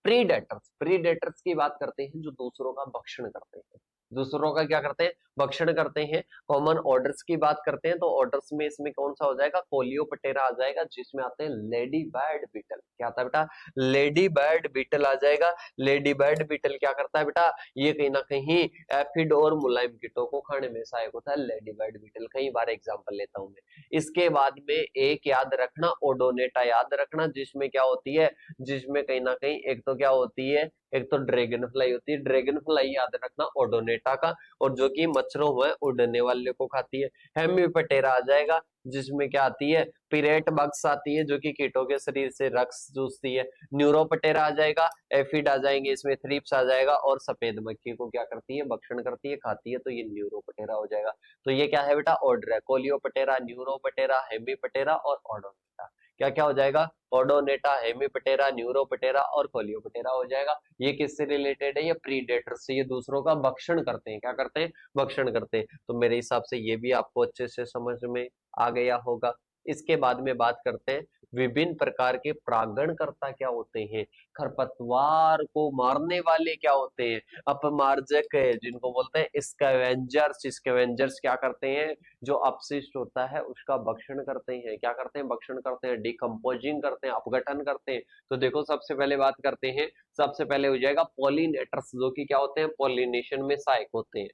प्रीडेटर्स। प्रीडेटर्स की बात करते हैं जो दूसरों का भक्षण करते हैं, दूसरों का क्या करते हैं, भक्षण करते हैं। कॉमन ऑर्डर्स की बात करते हैं, तो ऑर्डर्स में इसमें कौन सा हो जाएगा, कोलियोप्टेरा आ जाएगा, जिसमें आते हैं लेडी बर्ड बीटल। क्या आता है बेटा, लेडी बर्ड बीटल आ जाएगा। लेडी बर्ड बीटल क्या करता है बेटा, ये कहीं ना कहीं एफिड और मुलायम कीटों को खाने में सहायक होता है, लेडी बर्ड बीटल। कई बार एग्जाम्पल लेता हूं मैं। इसके बाद में एक याद रखना, ओडोनेटा याद रखना, जिसमें क्या होती है, जिसमें कहीं ना कहीं एक तो क्या होती है, एक तो ड्रैगन फ्लाई होती है, ड्रैगन फ्लाई याद रखना ओडोनेटा का, और जो कि मच्छरों में उड़ने वाले को खाती है। हेमीपटेरा आ जाएगा, जिसमें क्या आती है, पिरेट बग्स आती है जो कि कीटों के शरीर से रक्त चूसती है। न्यूरोपटेरा आ जाएगा, एफिड आ जाएंगे, इसमें थ्रिप्स आ जाएगा, और सफेद मक्खी को क्या करती है, भक्षण करती है, खाती है, तो ये न्यूरोपटेरा हो जाएगा। तो ये क्या है बेटा, ऑर्डर है, कोलियोपटेरा, न्यूरोपटेरा, हेमीपटेरा और ओडोनेटा। क्या क्या हो जाएगा, ओडोनेटा, हेमीपटेरा, न्यूरोपटेरा और कोलियोपटेरा हो जाएगा। ये किससे रिलेटेड है, ये प्रीडेटर से, ये दूसरों का भक्षण करते हैं, क्या करते हैं, भक्षण करते हैं। तो मेरे हिसाब से ये भी आपको अच्छे से समझ में आ गया होगा। इसके बाद में बात करते हैं विभिन्न प्रकार के परागणकर्ता क्या होते हैं, खरपतवार को मारने वाले क्या होते हैं, अपमार्जक है जिनको बोलते हैं स्कैवेंजर्स। स्कैवेंजर्स क्या करते हैं, जो अपशिष्ट होता है उसका भक्षण करते हैं, क्या करते हैं, भक्षण करते हैं, डिकम्पोजिंग करते हैं, अपघटन करते हैं। तो देखो सबसे पहले बात करते हैं, सबसे पहले हो जाएगा पॉलिनेटर्स, जो कि क्या होते हैं, पॉलिनेशन में सहायक होते हैं।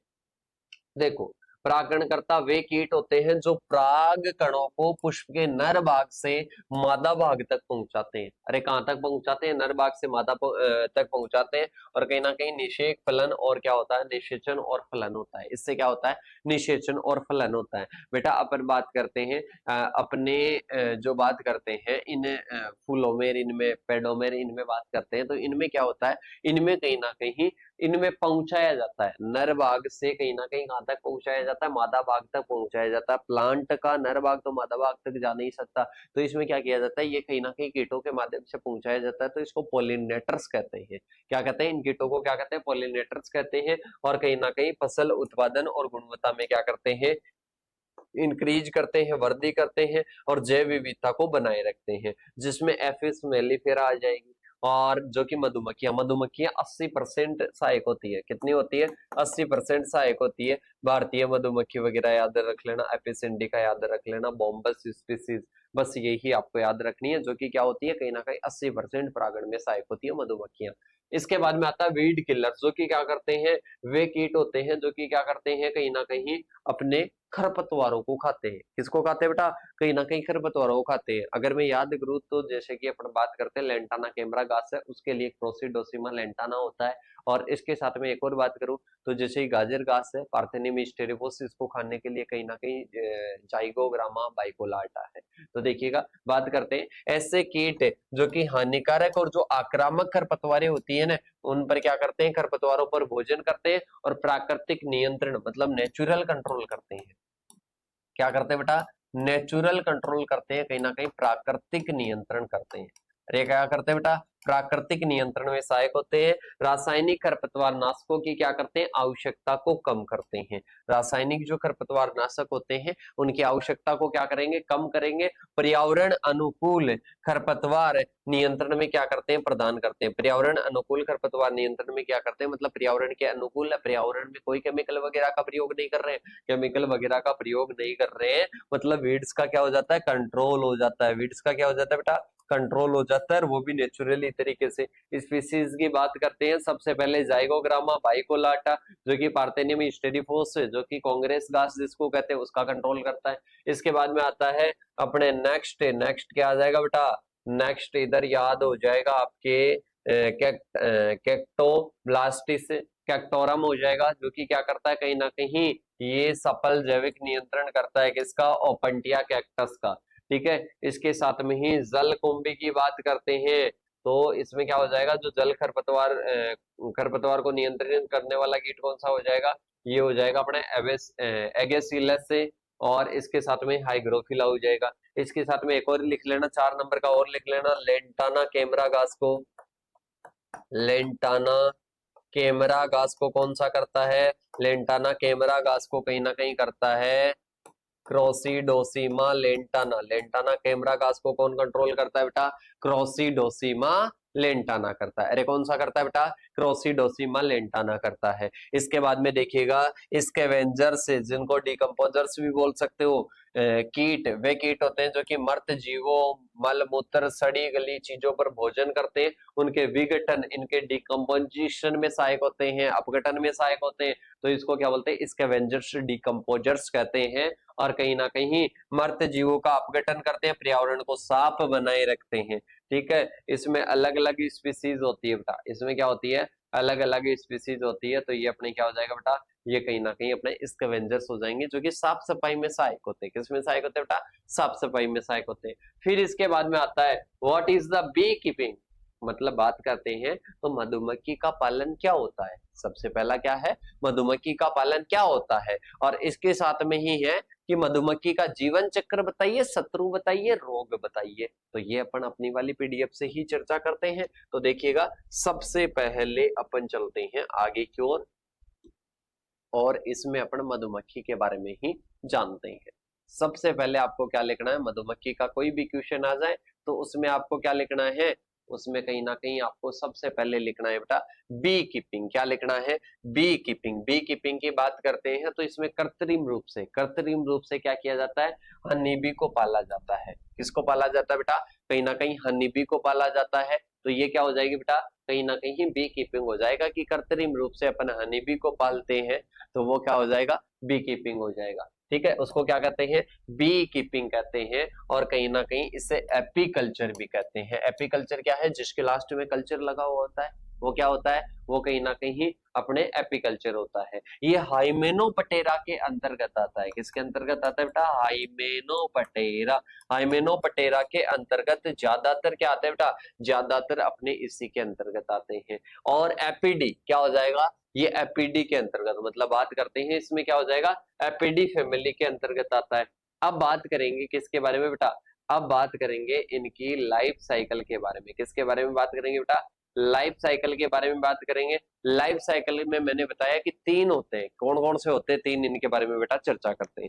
देखो परागणकर्ता वे कीट होते हैं जो पराग कणों को पुष्प के नर भाग से मादा भाग तक पहुंचाते हैं। अरे कहां तक पहुंचाते हैं, नर भाग से मादा तक पहुंचाते हैं। और कहीं ना कहीं निषेक फलन और क्या होता है, निषेचन और फलन होता है। इससे क्या होता है, निषेचन और फलन होता है। बेटा अपन बात करते हैं अपने जो बात करते हैं इन फूलों में, इनमें पेड़ों में, इनमें बात करते हैं, तो इनमें क्या होता है, इनमें कहीं ना कहीं इनमें पहुंचाया जाता है, नर भाग से कहीं ना कहीं कहां तक पहुंचाया जाता है, मादा भाग तक पहुंचाया जाता है। प्लांट का नर भाग तो मादा भाग तक जा नहीं सकता, तो इसमें क्या किया जाता है, ये कहीं ना कहीं कीटों के माध्यम से पहुंचाया जाता है, तो इसको पोलिनेटर्स कहते हैं। क्या कहते हैं, इन कीटों को क्या कहते हैं, पोलिनेटर्स कहते हैं। और कहीं ना कहीं फसल उत्पादन और गुणवत्ता में क्या करते हैं, इंक्रीज करते हैं, वृद्धि करते हैं, और जैव विविधता को बनाए रखते हैं, जिसमें एफिस मेलिफेरा आ जाएगी। और जो कि मधुमक्खियां, मधुमक्खियां 80% सहायक होती है, कितनी होती है, 80% सहायक होती है। भारतीय मधुमक्खी वगैरह याद रख लेना, एपिस इंडिका याद रख लेना, बॉम्बस स्पीसीज, बस यही आपको याद रखनी है, जो कि क्या होती है, कहीं ना कहीं 80% परागण में सहायक होती है मधुमक्खियां। इसके बाद में आता है वीड किलर, जो कि क्या करते हैं, वे कीट होते हैं जो कि क्या करते हैं, कहीं ना कहीं अपने खरपतवारों को खाते हैं। किसको खाते हैं बेटा, कहीं ना कहीं खरपतवारों को खाते हैं। अगर मैं याद करूं तो जैसे कि अपन बात करते हैं लेंटाना कैमरा घास है, उसके लिए क्रोसिडोसिमा लेंटाना होता है। और इसके साथ में एक और बात करूं तो जैसे गाजर घास है, पार्थेनियम स्टेरिफोस, इसको खाने के लिए कहीं ना कहीं जाइगोग्रामा बाइकोलाटा है। तो देखिएगा बात करते हैं ऐसे कीट जो कि हानिकारक और जो आक्रामक खरपतवारें होती है ना, उन पर क्या करते हैं, खरपतवारों पर भोजन करते हैं और प्राकृतिक नियंत्रण मतलब नेचुरल कंट्रोल करते हैं। क्या करते हैं बेटा, नेचुरल कंट्रोल करते हैं, कहीं ना कहीं प्राकृतिक नियंत्रण करते हैं। अरे क्या करते हैं बेटा, प्राकृतिक नियंत्रण में सहायक होते हैं। रासायनिक खरपतवार नाशकों की क्या करते हैं, आवश्यकता को कम करते हैं। रासायनिक जो खरपतवार नाशक होते हैं उनकी आवश्यकता को क्या करेंगे, कम करेंगे। पर्यावरण अनुकूल खरपतवार नियंत्रण में क्या करते हैं, प्रदान करते हैं। पर्यावरण अनुकूल खरपतवार नियंत्रण में क्या करते हैं, मतलब पर्यावरण के अनुकूल है, पर्यावरण में कोई केमिकल वगैरह का प्रयोग नहीं कर रहे हैं, केमिकल वगैरह का प्रयोग नहीं कर रहे हैं, मतलब वीड्स का क्या हो जाता है, कंट्रोल हो जाता है। वीड्स का क्या हो जाता है बेटा, कंट्रोल हो जाता है, और वो भी नेचुरली तरीके से। स्पीसीज की बात करते हैं, सबसे पहले जाइगोग्रामा बाइकोलाटा, जो कि पार्थेनियम स्टेरिफोस, जो कि कांग्रेस घास जिसको कहते हैं, उसका कंट्रोल करता है। इसके बाद में आता है अपने नेक्स्ट, नेक्स्ट क्या आ जाएगा बेटा, नेक्स्ट इधर याद हो जाएगा आपके कैक्टोब्लास्टिस, कैक्टोरम हो जाएगा, जो कि क्या करता है, कहीं ना कहीं ये सफल जैविक नियंत्रण करता है, किसका, ओपंटिया कैक्टस का। ठीक है, इसके साथ में ही जल कुंभी की बात करते हैं, तो इसमें क्या हो जाएगा, जो जल खरपतवार खरपतवार को नियंत्रित करने वाला कीट कौन सा हो जाएगा, ये हो जाएगा अपने एगेसिलस से। और इसके साथ में हाइग्रोफिला हो जाएगा। इसके साथ में एक और लिख लेना, 4 नंबर का और लिख लेना, लेंटाना कैमरा घास को, लेंटाना कैमरा घास को कौन सा करता है, लेंटाना कैमरा घास को कहीं ना कहीं करता है क्रोसिडोसिमा लेंटाना। लेंटाना कैमरा घास को कौन कंट्रोल करता है बेटा, क्रोसिडोसिमा लेंटाना करता है। अरे कौन सा करता है बेटा, क्रोसिडोसिमा लेंटाना करता है। इसके बाद में देखिएगा स्कैवेंजर्स, जिनको डिकम्पोजर्स भी बोल सकते हो, कीट, वे कीट होते हैं जो कि मर्त जीवों, मल मूत्र, सड़ी गली चीजों पर भोजन करते हैं, उनके विघटन, इनके डिकम्पोजिशन में सहायक होते हैं, अपघटन में सहायक होते हैं, तो इसको क्या बोलते हैं, स्कैवेंजर्स, डिकम्पोजर्स कहते हैं। और कहीं ना कहीं मर्त जीवों का अपघटन करते हैं, पर्यावरण को साफ बनाए रखते हैं। ठीक है, इसमें अलग अलग स्पीसीज होती है बेटा, इसमें क्या होती है, अलग अलग स्पीसीज होती है। तो ये अपने क्या हो जाएगा बेटा, ये कहीं ना कहीं अपने स्कैवेंजर्स हो जाएंगे, जो कि साफ सफाई में सहायक होते हैं। किसमें सहायक होते हैं बेटा, साफ सफाई में सहायक होते हैं। फिर इसके बाद में आता है what is the beekeeping, मतलब बात करते हैं तो मधुमक्खी का पालन क्या होता है। सबसे पहला क्या है, मधुमक्खी का पालन क्या होता है, और इसके साथ में ही है कि मधुमक्खी का जीवन चक्र बताइए, शत्रु बताइए, रोग बताइए। तो ये अपन अपनी वाली पीडीएफ से ही चर्चा करते हैं। तो देखिएगा, सबसे पहले अपन चलते हैं आगे की ओर, और इसमें अपन मधुमक्खी के बारे में ही जानते हैं। सबसे पहले आपको क्या लिखना है, मधुमक्खी का कोई भी क्वेश्चन आ जाए तो उसमें आपको क्या लिखना है, उसमें कहीं ना कहीं आपको सबसे पहले लिखना है बेटा बी कीपिंग। क्या लिखना है, बी कीपिंग। बी कीपिंग की बात करते हैं तो इसमें कृत्रिम रूप से क्या किया जाता है, हनी बी को पाला जाता है। किसको पाला जाता है बेटा, कहीं ना कहीं हनी बी को पाला जाता है। तो ये क्या हो जाएगी बेटा, कहीं ना कहीं बी कीपिंग हो जाएगा, कि कृत्रिम रूप से अपन हनी बी को पालते हैं, तो वो क्या हो जाएगा, बी कीपिंग हो जाएगा। ठीक है, उसको क्या कहते हैं, बी कीपिंग कहते हैं। और कहीं ना कहीं इसे एपीकल्चर भी कहते हैं। एपीकल्चर क्या है, जिसके लास्ट में कल्चर लगा हुआ होता है, वो क्या होता है, वो कहीं ना कहीं अपने एपीकल्चर होता है। ये हाइमेनोप्टेरा के अंतर्गत आता है। किसके अंतर्गत आता है बेटा, हाइमेनोप्टेरा। हाइमेनोप्टेरा के अंतर्गत ज्यादातर क्या आता है बेटा, ज्यादातर अपने इसी के अंतर्गत आते हैं। और एपीडी क्या हो जाएगा, ये एपीडी के अंतर्गत, मतलब बात करते हैं इसमें क्या हो जाएगा, एपीडी फैमिली के अंतर्गत आता है। अब बात करेंगे किसके बारे में बेटा, अब बात करेंगे इनकी लाइफ साइकिल के बारे में। किसके बारे में बात करेंगे बेटा, लाइफ साइकिल के बारे में बात करेंगे। लाइफ साइकिल में मैंने बताया कि 3 होते हैं। कौन कौन से होते हैं 3, इनके बारे में बेटा चर्चा करते हैं।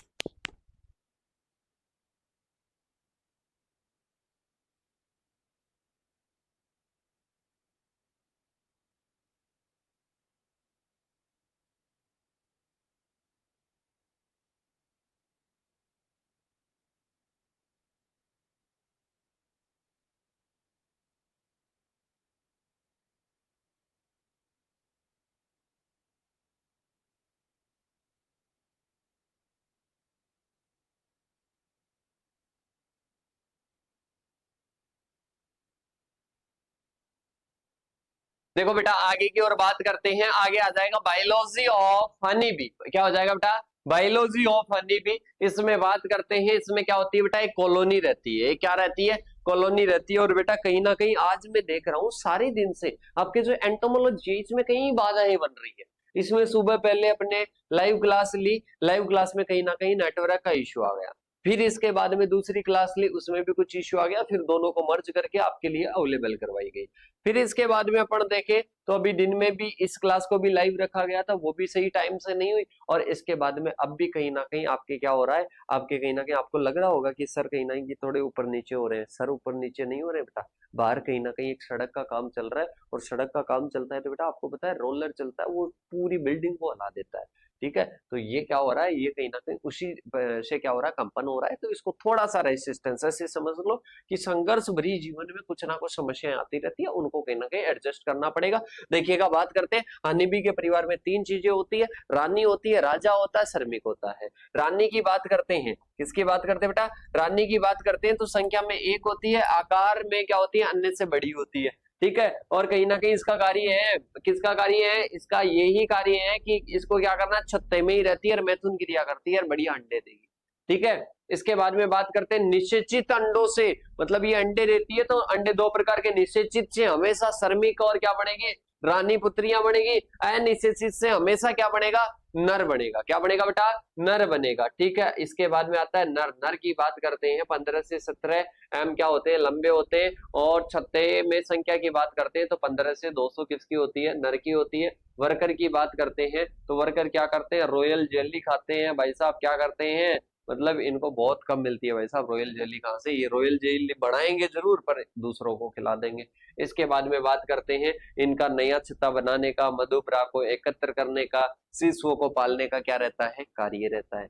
देखो बेटा, आगे की ओर बात करते हैं। आगे आ जाएगा बायोलॉजी ऑफ हनी बी। क्या हो जाएगा बेटा, बायोलॉजी ऑफ हनी बी। इसमें बात करते हैं, इसमें क्या होती है बेटा, एक कॉलोनी रहती है। क्या रहती है, कॉलोनी रहती है। और बेटा कहीं ना कहीं आज मैं देख रहा हूं सारे दिन से आपके जो एंटोमोलॉजी, इसमें कई बाधाएं बन रही है। इसमें सुबह पहले अपने लाइव क्लास ली, लाइव क्लास में कहीं ना कहीं नेटवर्क का इश्यू आ गया। फिर इसके बाद में दूसरी क्लास ली, उसमें भी कुछ इश्यू आ गया, फिर दोनों को मर्ज करके आपके लिए अवेलेबल करवाई गई। फिर इसके बाद में अपन देखें तो अभी दिन में भी इस क्लास को भी लाइव रखा गया था, वो भी सही टाइम से नहीं हुई। और इसके बाद में अब भी कहीं ना कहीं आपके क्या हो रहा है, आपके कहीं ना कहीं आपको लग रहा होगा कि सर कहीं ना कहीं थोड़े ऊपर नीचे हो रहे हैं। सर ऊपर नीचे नहीं हो रहे बेटा, बाहर कहीं ना कहीं एक सड़क का काम चल रहा है। और सड़क का काम चलता है तो बेटा आपको पता है, रोलर चलता है, वो पूरी बिल्डिंग को हिला देता है। ठीक है, तो ये क्या हो रहा है, ये कहीं ना कहीं उसी से क्या हो रहा है, कंपन हो रहा है। तो इसको थोड़ा सा रेसिस्टेंस ऐसे समझ लो कि संघर्ष भरी जीवन में कुछ ना कुछ समस्याएं आती रहती है, उनको कहीं ना कहीं एडजस्ट करना पड़ेगा। देखिएगा, बात करते हैं हनीबी के परिवार में 3 चीजें होती है, रानी होती है, राजा होता है, श्रमिक होता है। रानी की बात करते हैं, किसकी बात करते हैं बेटा, रानी की बात करते हैं तो संख्या में 1 होती है, आकार में क्या होती है, अन्य से बड़ी होती है। ठीक है, और कहीं ना कहीं इसका कार्य है, किसका कार्य है, इसका यही कार्य है कि इसको क्या करना, छत्ते में ही रहती है और मैथुन क्रिया करती है और बढ़िया अंडे देगी। ठीक है, इसके बाद में बात करते हैं निषेचित अंडों से, मतलब ये अंडे देती है तो अंडे 2 प्रकार के, निषेचित से हमेशा श्रमिक और क्या बनेगी, रानी पुत्रियां बनेगी। अनिषेचित से हमेशा क्या बनेगा, नर बनेगा। क्या बनेगा बेटा, नर बनेगा। ठीक है, इसके बाद में आता है नर। नर की बात करते हैं, 15 से 17 एम क्या होते हैं, लंबे होते हैं। और छत्ते में संख्या की बात करते हैं तो 15 से 200 किसकी होती है, नर की होती है। वर्कर की बात करते हैं तो वर्कर क्या करते हैं, रॉयल जेली खाते हैं भाई साहब। क्या करते हैं, मतलब इनको बहुत कम मिलती है भाई साहब रॉयल जेली। कहाँ से, ये रॉयल जेली बनाएंगे जरूर पर दूसरों को खिला देंगे। इसके बाद में बात करते हैं इनका नया छत्ता बनाने का, मधुपरा को एकत्र करने का, शिशुओं को पालने का क्या रहता है, कार्य रहता है।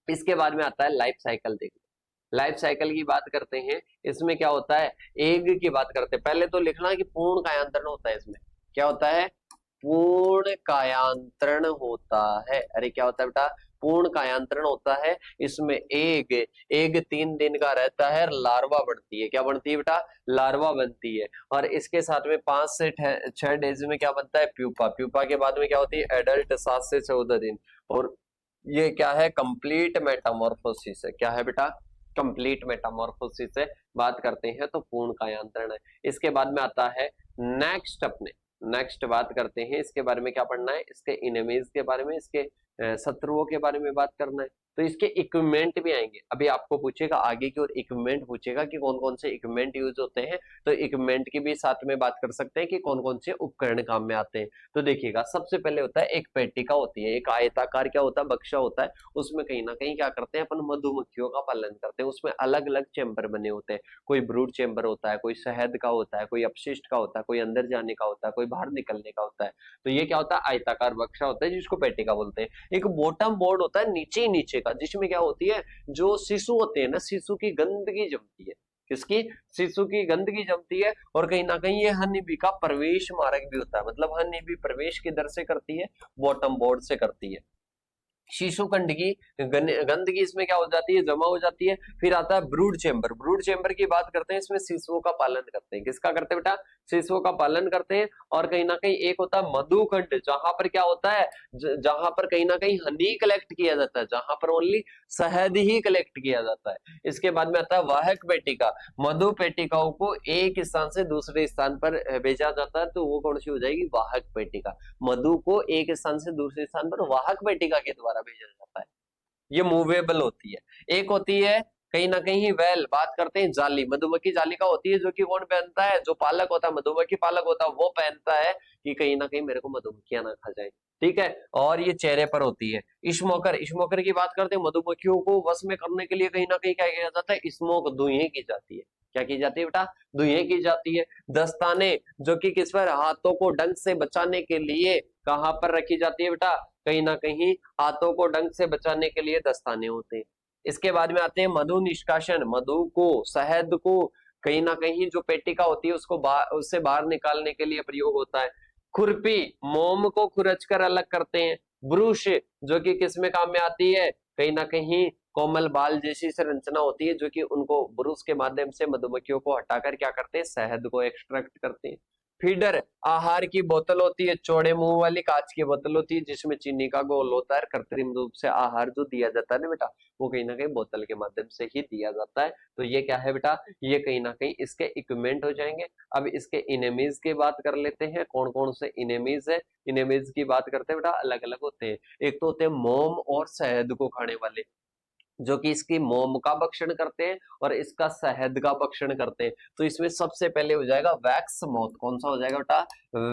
इसके बाद में आता है लाइफ साइकिल। देखिए, लाइफ साइकिल की बात करते हैं, इसमें क्या होता है, एग की बात करते हैं। पहले तो लिखना कि पूर्ण कायांतरण होता है। इसमें क्या होता है, पूर्ण कायांतरण होता है। अरे क्या होता है बेटा, पूर्ण कायांतरण होता है। इसमें एग एग 3 दिन का रहता है, लार्वा बनती है। क्या बनती है बेटा? लार्वा बनती है। और इसके साथ में 5 से 6 डेज में क्या बनता है? प्यूपा। प्यूपा के बाद में क्या होती है? एडल्ट 7 से 14 दिन। और ये क्या है? कंप्लीट मेटामॉर्फोसिस है। क्या है बेटा? कंप्लीट मेटामॉर्फोसिस से बात करते हैं तो पूर्ण कायांतरण है। इसके बाद में आता है नेक्स्ट, अपने नेक्स्ट बात करते हैं इसके बारे में। क्या पढ़ना है? इसके इनेमीज के बारे में, इसके शत्रुओं के बारे में बात करना है। तो इसके इक्विपमेंट भी आएंगे। अभी आपको पूछेगा आगे की ओर, इक्विपमेंट पूछेगा कि कौन कौन से इक्विपमेंट यूज होते हैं। तो इक्विपमेंट की भी साथ में बात कर सकते हैं कि कौन कौन से उपकरण काम में आते हैं। तो देखिएगा, सबसे पहले होता है एक पेटिका होती है, एक आयताकार क्या होता है? बक्सा होता है। उसमें कहीं ना कहीं क्या करते हैं अपन? मधुमक्खियों का पालन करते हैं। उसमें अलग अलग चैम्बर बने होते हैं। कोई ब्रूड चैम्बर होता है, कोई शहद का होता है, कोई अपशिष्ट का होता है, कोई अंदर जाने का होता है, कोई बाहर निकलने का होता है। तो ये क्या होता है? आयताकार बक्सा होता है जिसको पेटिका बोलते हैं। एक बॉटम बोर्ड होता है नीचे ही नीचे का, जिसमें क्या होती है? जो शिशु होते हैं ना, शिशु की गंदगी जमती है। किसकी? शिशु की गंदगी जमती है। और कहीं ना कहीं ये हनी बी का प्रवेश मार्ग भी होता है। मतलब हनी बी प्रवेश किधर से करती है? बॉटम बोर्ड से करती है। शीशो खंड की गंदगी इसमें क्या हो जाती है? जमा हो जाती है। फिर आता है ब्रूड चेम्बर। ब्रूड चेम्बर की बात करते हैं, इसमें शिशुओं का पालन करते हैं। किसका करते हैं बेटा? शिशुओं का पालन करते हैं। और कहीं ना कहीं एक होता है मधुखंड, जहां पर क्या होता है? जहां पर कहीं ना कहीं हनी कलेक्ट किया जाता है, जहां पर ओनली शहद ही कलेक्ट किया जाता है। इसके बाद में आता है वाहक पेटिका। मधु पेटिकाओं को एक स्थान से दूसरे स्थान पर भेजा जाता है, तो वो कौन सी हो जाएगी? वाहक पेटिका। मधु को एक स्थान से दूसरे स्थान पर वाहक पेटिका के द्वारा भेजा जाता है। ये मूवेबल होती है। एक होती है कहीं ना कहीं वेल, बात करते हैं जाली। मधुमक्खी जाली का होती है, जो कि कौन पहनता है? जो पालक होता है, मधुमक्खी पालक होता है, वो पहनता है कि कहीं ना कहीं मेरे को मधुमक्खियां ना खा जाए। ठीक है। और ये चेहरे पर होती है। स्मोकर, स्मोकर की बात करते हैं, मधुमक्खियों को वश में करने के लिए कहीं ना कहीं क्या किया जाता है? स्मोक, धुएं की जाती है। क्या की जाती है बेटा? धुएं की जाती है। दस्ताने, जो कि किस पर? हाथों को डंक से बचाने के लिए कहां पर रखी जाती है बेटा? कहीं ना कहीं हाथों को डंक से बचाने के लिए दस्ताने होते हैं। इसके बाद में आते हैं मधु निष्कासन। मधु को, शहद को कहीं ना कहीं जो पेटिका होती है उसको उससे बाहर निकालने के लिए प्रयोग होता है। खुरपी, मोम को खुरच कर अलग करते हैं। ब्रुश, जो कि किस में काम में आती है? कहीं ना कहीं कोमल बाल जैसी संरचना होती है, जो कि उनको ब्रुश के माध्यम से मधुमक्खियों को हटाकर क्या करते हैं? शहद को एक्सट्रैक्ट करते हैं। फीडर, आहार की बोतल होती है, चौड़े मुंह वाली कांच की बोतल होती है, जिसमें चीनी का घोल होता है। कृत्रिम रूप से आहार जो दिया जाता है ना बेटा, वो कहीं ना कहीं बोतल के माध्यम से ही दिया जाता है। तो ये क्या है बेटा? ये कहीं ना कहीं इसके इक्विपमेंट हो जाएंगे। अब इसके इनेमीज की बात कर लेते हैं। कौन कौन से इनेमीज है? इनेमीज की बात करते हैं बेटा, अलग अलग होते हैं। एक तो होते हैं मोम और शहद को खाने वाले, जो कि इसकी मोम का भक्षण करते हैं और इसका शहद का भक्षण करते हैं। तो इसमें सबसे पहले हो जाएगा वैक्स मॉथ। कौन सा हो जाएगा बेटा?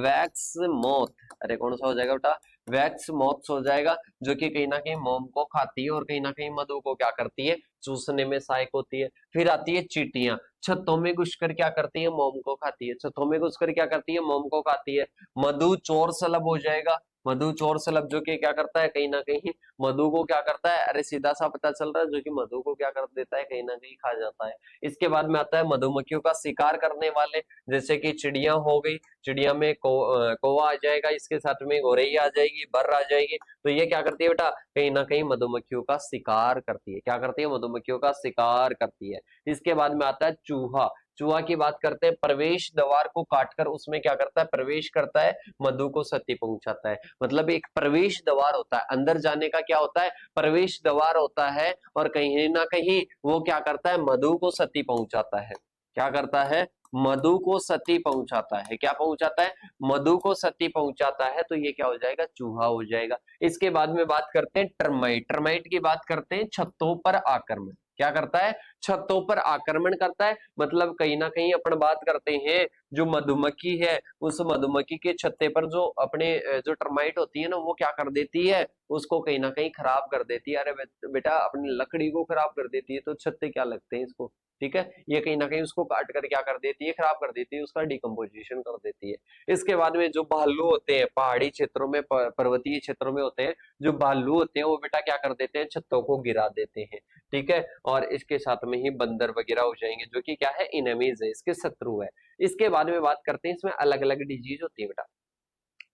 Wax moth. अरे कौन सा हो जाएगा बेटा? वैक्स मॉथ हो जाएगा, जो कि कहीं ना कहीं मोम को खाती है और कहीं ना कहीं मधु को क्या करती है? चूसने में सहायक होती है। फिर आती है चींटियां। छत्तों में घुसकर क्या करती है? मोम को खाती है। छत्तों में घुसकर क्या करती है? मोम को खाती है। मधु चोर सलब हो जाएगा। मधु चोर सलब, जो कि क्या करता है? कहीं ना कहीं मधु को क्या करता है? अरे सीधा सा पता चल रहा है, जो कि मधु को क्या कर देता है? कहीं ना कहीं खा जाता है। इसके बाद में आता है मधुमक्खियों का शिकार करने वाले, जैसे कि चिड़िया हो गई। चिड़िया में कौवा आ जाएगा, इसके साथ में गौरैया आ जाएगी, बर आ जाएगी। तो ये क्या करती है बेटा? कहीं ना कहीं मधुमक्खियों का शिकार करती है। क्या करती है? मधुमक्खियों का शिकार करती है। इसके बाद में आता है चूहा। चूहा की बात करते हैं, प्रवेश द्वार को काटकर उसमें क्या करता है? प्रवेश करता है, मधु को क्षति पहुंचाता है। मतलब एक प्रवेश द्वार होता है, अंदर जाने का क्या होता है? प्रवेश द्वार होता है। और कहीं ना कहीं वो क्या करता है? मधु को क्षति पहुंचाता है। क्या करता है? मधु को क्षति पहुंचाता है। क्या पहुंचाता है? मधु को क्षति पहुंचाता है। तो ये क्या हो जाएगा? चूहा हो जाएगा। इसके बाद में बात करते हैं टर्माइट। टर्माइट की बात करते हैं, छत्तों पर आक्रमण। क्या करता है? छत्तों पर आक्रमण करता है। मतलब कहीं ना कहीं अपन बात करते हैं, जो मधुमक्खी है, उस मधुमक्खी के छत्ते पर जो अपने जो टर्माइट होती है ना, वो क्या कर देती है? उसको कहीं ना कहीं खराब कर देती है। अरे बेटा, अपनी लकड़ी को खराब कर देती है, तो छत्ते क्या लगते हैं इसको? ठीक है। ये कहीं ना कहीं उसको काट कर क्या कर देती है? खराब कर देती है, उसका डिकम्पोजिशन कर देती है। इसके बाद में जो भालू होते हैं, पहाड़ी क्षेत्रों में, पर्वतीय क्षेत्रों में होते हैं, जो भालू होते हैं, वो बेटा क्या कर देते हैं? छत्तों को गिरा देते हैं। ठीक है। और इसके साथ में ही बंदर वगैरह हो जाएंगे, जो कि क्या है? इनेमीज है, इसके शत्रु है। इसके बाद में बात करते हैं, इसमें अलग अलग डिजीज होती है बेटा।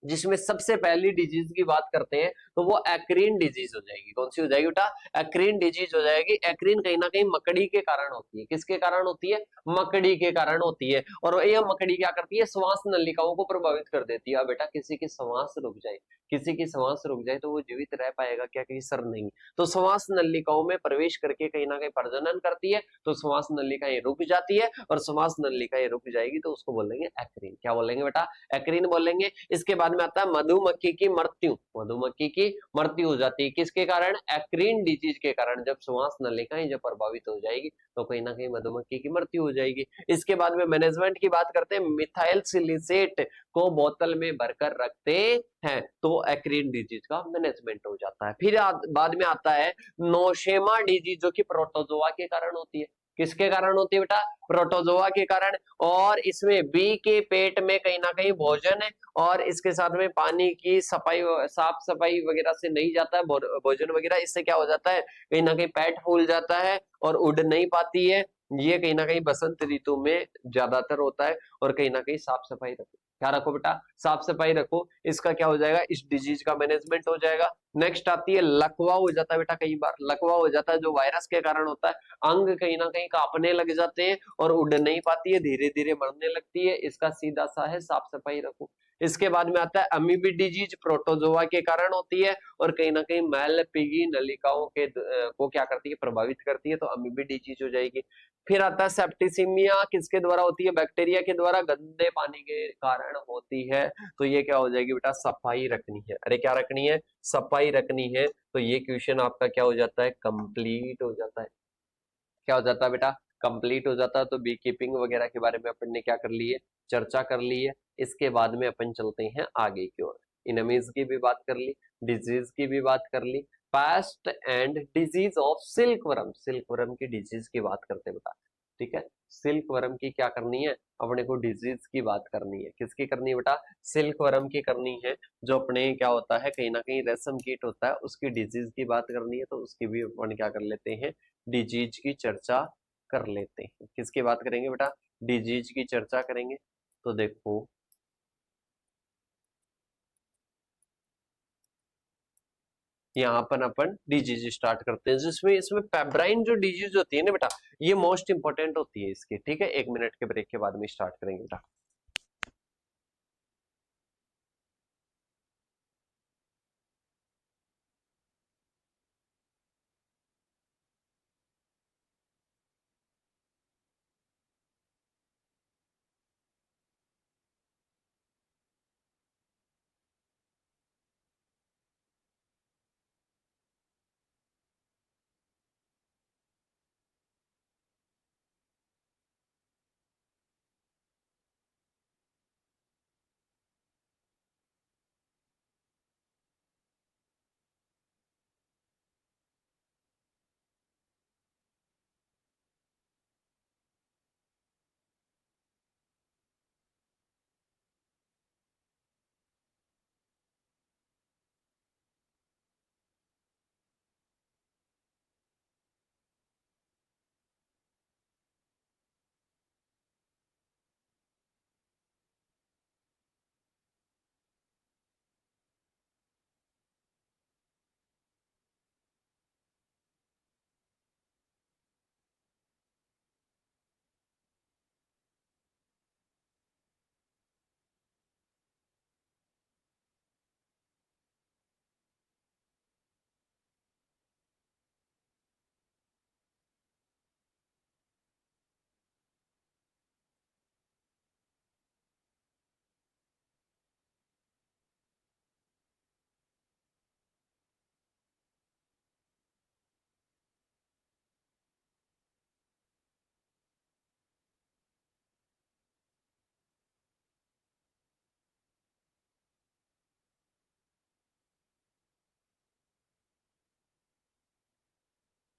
जिसमें सबसे पहली डिजीज की बात करते हैं तो वो एक्रीन डिजीज हो जाएगी। कौन सी हो जाएगी बेटा? एक्रीन डिजीज हो जाएगी। एक्रीन कहीं ना कहीं मकड़ी के कारण होती है। किसके कारण होती है? मकड़ी के कारण होती है। और ये मकड़ी क्या करती है? श्वास नलिकाओं को प्रभावित कर देती है। अब बेटा किसी की श्वास रुक जाए, किसी की श्वास रुक जाए तो वो जीवित रह पाएगा क्या? कहीं सर नहीं। तो श्वास नलिकाओं में प्रवेश करके कहीं ना कहीं प्रजनन करती है, तो श्वास नलिकाएं रुक जाती है, और श्वास नलिकाएं रुक जाएगी तो उसको बोलेंगे एक्रीन। क्या बोलेंगे बेटा? एक्रीन बोलेंगे। इसके बाद में आता है मधुमक्खी की मृत्यु। मधुमक्खी की मृत्यु हो जाती है किसके कारण? एक्रीन डिजीज के कारण। जब श्वास नलिकाएं जब प्रभावित हो जाएगी तो कहीं ना कहीं मधुमक्खी की मृत्यु हो जाएगी। इसके बाद में मैनेजमेंट की बात करते हैं। मिथाइल सिलिसेट को बोतल में भरकर रखते हैं तो एक्रीन डिजीज का मैनेजमेंट हो जाता है। फिर बाद में आता है नोशेमा डिजीज, जो कि प्रोटोजोआ के कारण होती है। किसके कारण होती है बेटा? प्रोटोजोआ के कारण। और इसमें बी के पेट में कहीं ना कहीं भोजन है, और इसके साथ में पानी की सफाई, साफ सफाई वगैरह से नहीं जाता है भोजन वगैरह। इससे क्या हो जाता है? कहीं ना कहीं पेट फूल जाता है और उड़ नहीं पाती है। ये कहीं ना कहीं बसंत ऋतु में ज्यादातर होता है। और कहीं ना कहीं साफ सफाई रखो, क्या रखो बेटा? साफ सफाई रखो। इसका क्या हो जाएगा? इस डिजीज का मैनेजमेंट हो जाएगा। नेक्स्ट आती है लकवा हो जाता है बेटा। कई बार लकवा हो जाता है जो वायरस के कारण होता है। अंग कहीं ना कहीं कांपने लग जाते हैं और उड़ नहीं पाती है, धीरे धीरे मरने लगती है। इसका सीधा सा है साफ सफाई रखो। इसके बाद में आता है अमीबी डिजीज, प्रोटोजोआ के कारण होती है और कहीं ना कहीं मैलपिगी नलिकाओं के को क्या करती है? प्रभावित करती है, तो अमीबी डिजीज हो जाएगी। फिर आता है सेप्टिसिमिया, किसके द्वारा होती है? बैक्टीरिया के द्वारा, गंदे पानी के कारण होती है। तो ये क्या हो जाएगी बेटा? सफाई रखनी है। अरे क्या रखनी है? सफाई रखनी है। तो ये क्वेश्चन आपका क्या हो जाता है? कंप्लीट हो जाता है। क्या हो जाता है बेटा? कंप्लीट हो जाता है। तो बी कीपिंग वगैरह के बारे में अपन ने क्या कर ली है? चर्चा कर ली है। इसके बाद में अपन चलते हैं आगे की ओर। इनमीज की भी बात कर ली, डिजीज की भी बात कर ली। Pest and disease of silk worm, silk worm की डिजीज की बात करते हैं बेटा। ठीक है, सिल्क वर्म की क्या करनी है? अपने को डिजीज की बात करनी है। किसकी करनी है बेटा? सिल्क वर्म की करनी है। जो अपने क्या होता है, कहीं ना कहीं रेशम कीट होता है, उसकी डिजीज की बात करनी है। तो उसकी भी अपन क्या कर लेते हैं? डिजीज की चर्चा कर लेते हैं। किसकी बात करेंगे बेटा? डिजीज की चर्चा करेंगे। तो देखो यहाँ पर अपन डिजीज स्टार्ट करते हैं, जिसमें इसमें पेब्राइन जो डिजीज होती है ना बेटा, ये मोस्ट इंपॉर्टेंट होती है इसकी। ठीक है, 1 मिनट के ब्रेक के बाद में स्टार्ट करेंगे बेटा।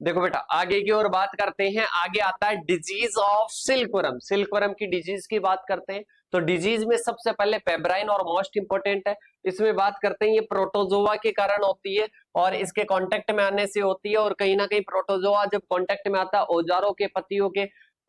देखो बेटा, आगे की ओर बात करते हैं। आगे आता है डिजीज ऑफ सिल्कवर्म। सिल्कवर्म की डिजीज की बात करते हैं। तो डिजीज में सबसे पहले पेब्राइन और मोस्ट इंपोर्टेंट है। इसमें बात करते हैं, ये प्रोटोजोआ के कारण होती है और इसके कांटेक्ट में आने से होती है। और कहीं ना कहीं प्रोटोजोआ जब कांटेक्ट में आता है औजारों के,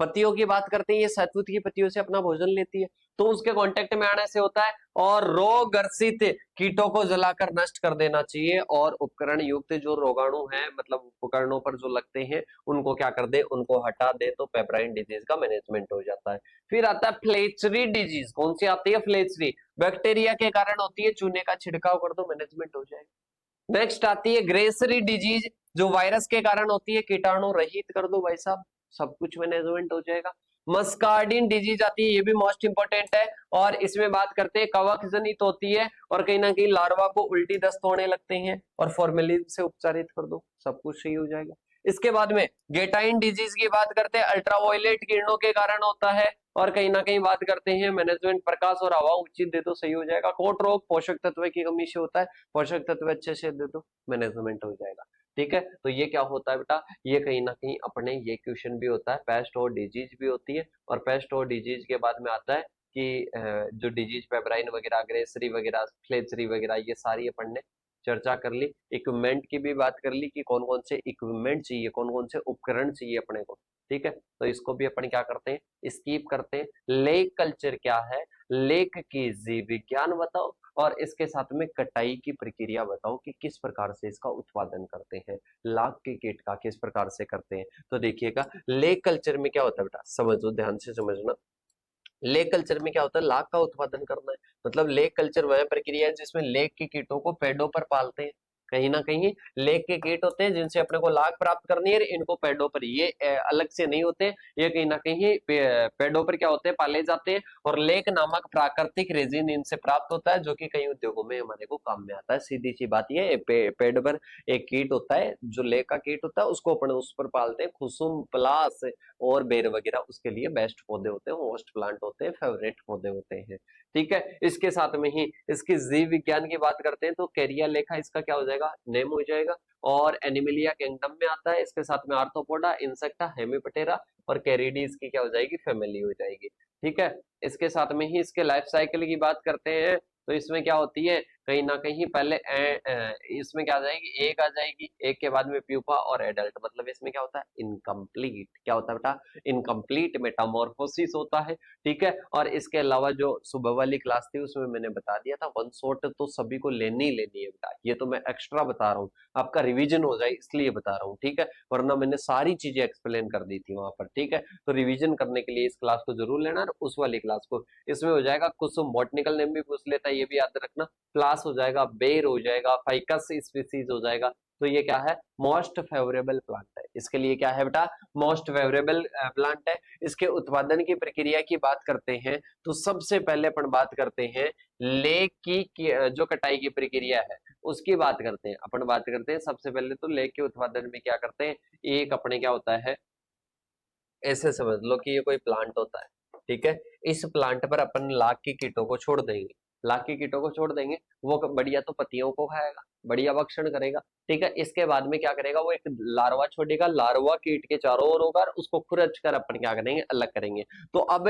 पत्तियों की बात करते हैं, ये शहतूत की पत्तियों से अपना भोजन लेती है। तो उसके कांटेक्ट में आने से होता है, और रोगग्रसित कीटों को जलाकर नष्ट कर देना चाहिए, और उपकरण युक्त जो रोगाणु है मतलब उपकरणों पर जो लगते हैं उनको क्या कर दे, उनको हटा दे, तो पेब्राइन डिजीज का मैनेजमेंट हो जाता है। फिर आता है फ्लेचरी डिजीज। कौन सी आती है? फ्लेचरी, बैक्टीरिया के कारण होती है, चूने का छिड़काव कर दो, मैनेजमेंट हो जाएगा। नेक्स्ट आती है ग्रेसरी डिजीज, जो वायरस के कारण होती है, कीटाणु रहित कर दो भाई साहब, सब कुछ मैनेजमेंट हो जाएगा। मस्कार्डिन डिजीज आती है, ये भी मोस्ट इंपोर्टेंट है, और इसमें बात करते हैं कवक जनित होती है, और कहीं ना कहीं लार्वा को उल्टी दस्त होने लगते हैं, और फॉर्मेलिन से उपचारित कर दो, सब कुछ सही हो जाएगा। इसके बाद में गेटाइन डिजीज की बात करते हैं, अल्ट्रावायलेट किरणों के कारण होता है, और कहीं ना कहीं बात करते हैं मैनेजमेंट, प्रकाश और हवा उचित दे दो, सही हो जाएगा। कोट रोग पोषक तत्व की कमी से होता है, पोषक तत्व अच्छे से दे दो, मैनेजमेंट हो जाएगा। ठीक है, तो ये क्या होता है बेटा, ये कहीं ना कहीं अपने ये क्वेश्चन भी होता है, पेस्ट और डिजीज भी होती है, और पेस्ट और डिजीज के बाद में आता है कि जो डिजीज पेब्राइन वगैरह, ग्रेसरी वगैरह, फ्लेचरी वगैरह, ये सारी अपन ने चर्चा कर ली। इक्विपमेंट की भी बात कर ली कि कौन कौन से इक्विपमेंट चाहिए, कौन कौन से उपकरण चाहिए अपने को। ठीक है, तो इसको भी अपन क्या करते हैं, स्कीप करते हैं। लेक कल्चर क्या है, लेक की जीव विज्ञान बताओ, और इसके साथ में कटाई की प्रक्रिया बताओ कि किस प्रकार से इसका उत्पादन करते हैं, लाख के कीट का किस प्रकार से करते हैं। तो देखिएगा लेक कल्चर में क्या होता है बेटा, समझो, ध्यान से समझना। लेक कल्चर में क्या होता है, लाख का उत्पादन करना है। मतलब लेक कल्चर वह प्रक्रिया है जिसमें लेक के कीटों को पेड़ों पर पालते हैं। कहीं ना कहीं लेक के कीट होते हैं जिनसे अपने को लाख प्राप्त करनी है, इनको पेड़ों पर, ये अलग से नहीं होते, ये कहीं ना कहीं पेड़ों पर क्या होते हैं, पाले जाते हैं, और लेक नामक प्राकृतिक रेजिन इनसे प्राप्त होता है, जो कि कई उद्योगों में हमारे को काम में आता है। सीधी सी बात ये पेड़ पर एक कीट होता है, जो लेक का कीट होता है, उसको अपन उस पर पालते हैं। कुसुम, पलास और बेर वगैरह उसके लिए बेस्ट पौधे होते हैं, होस्ट प्लांट होते हैं, फेवरेट पौधे होते हैं। ठीक है, इसके साथ में ही इसकी जीव विज्ञान की बात करते हैं तो कैरिया लेखा इसका क्या हो जाएगा, नेम हो जाएगा, और एनिमिलिया किंगडम में आता है। इसके साथ में आर्थ्रोपोडा, इंसेक्टा, हेमिपटेरा, और कैरिडीज की क्या हो जाएगी, फैमिली हो जाएगी। ठीक है, इसके साथ में ही इसके लाइफ साइकिल की बात करते हैं तो इसमें क्या होती है, कहीं ना कहीं पहले इसमें क्या आ जाएगी, एक आ जाएगी, एक के बाद में प्यूपा और एडल्ट, मतलब इसमें क्या होता है, इनकम्प्लीट, क्या होता है बेटा, इनकम्प्लीट मेटामॉर्फोसिस होता है। ठीक है, और इसके अलावा जो सुबह वाली क्लास थी उसमें मैंने बता दिया था, वन शॉट तो सभी को लेनी ही लेनी है बेटा, ये तो मैं एक्स्ट्रा बता रहा हूँ, आपका रिविजन हो जाए इसलिए बता रहा हूँ। ठीक है, वरना मैंने सारी चीजें एक्सप्लेन कर दी थी वहां पर। ठीक है, तो रिविजन करने के लिए इस क्लास को जरूर लेना, और उस वाली क्लास को। इसमें हो जाएगा कुसुम, बॉटनिकल नेम भी पूछ लेता है, ये भी याद रखना। प्लास हो जाएगा, बेर हो जाएगा, फाइकस स्पीसीज हो जाएगा। तो ये क्या है, मोस्ट फेवरेबल प्लांट है, इसके लिए क्या है बेटा, मोस्ट फेवरेबल प्लांट है। इसके उत्पादन की प्रक्रिया की बात करते हैं तो सबसे पहले अपन बात करते हैं लेक की जो कटाई की प्रक्रिया है उसकी बात करते हैं। अपन बात करते हैं सबसे पहले तो लेक के उत्पादन में क्या करते हैं, एक अपने क्या होता है, ऐसे समझ लो कि ये कोई प्लांट होता है। ठीक है, इस प्लांट पर अपन लाख की कीटों को छोड़ देंगे, लाख की कीटों को छोड़ देंगे, वो बढ़िया तो पत्तियों को खाएगा, बढ़िया भक्षण करेगा। ठीक है, इसके बाद में क्या करेगा, वो एक लार्वा छोड़ेगा, लार्वा कीट के चारों ओर होगा, उसको खुरच कर अपन क्या करेंगे, अलग करेंगे। तो अब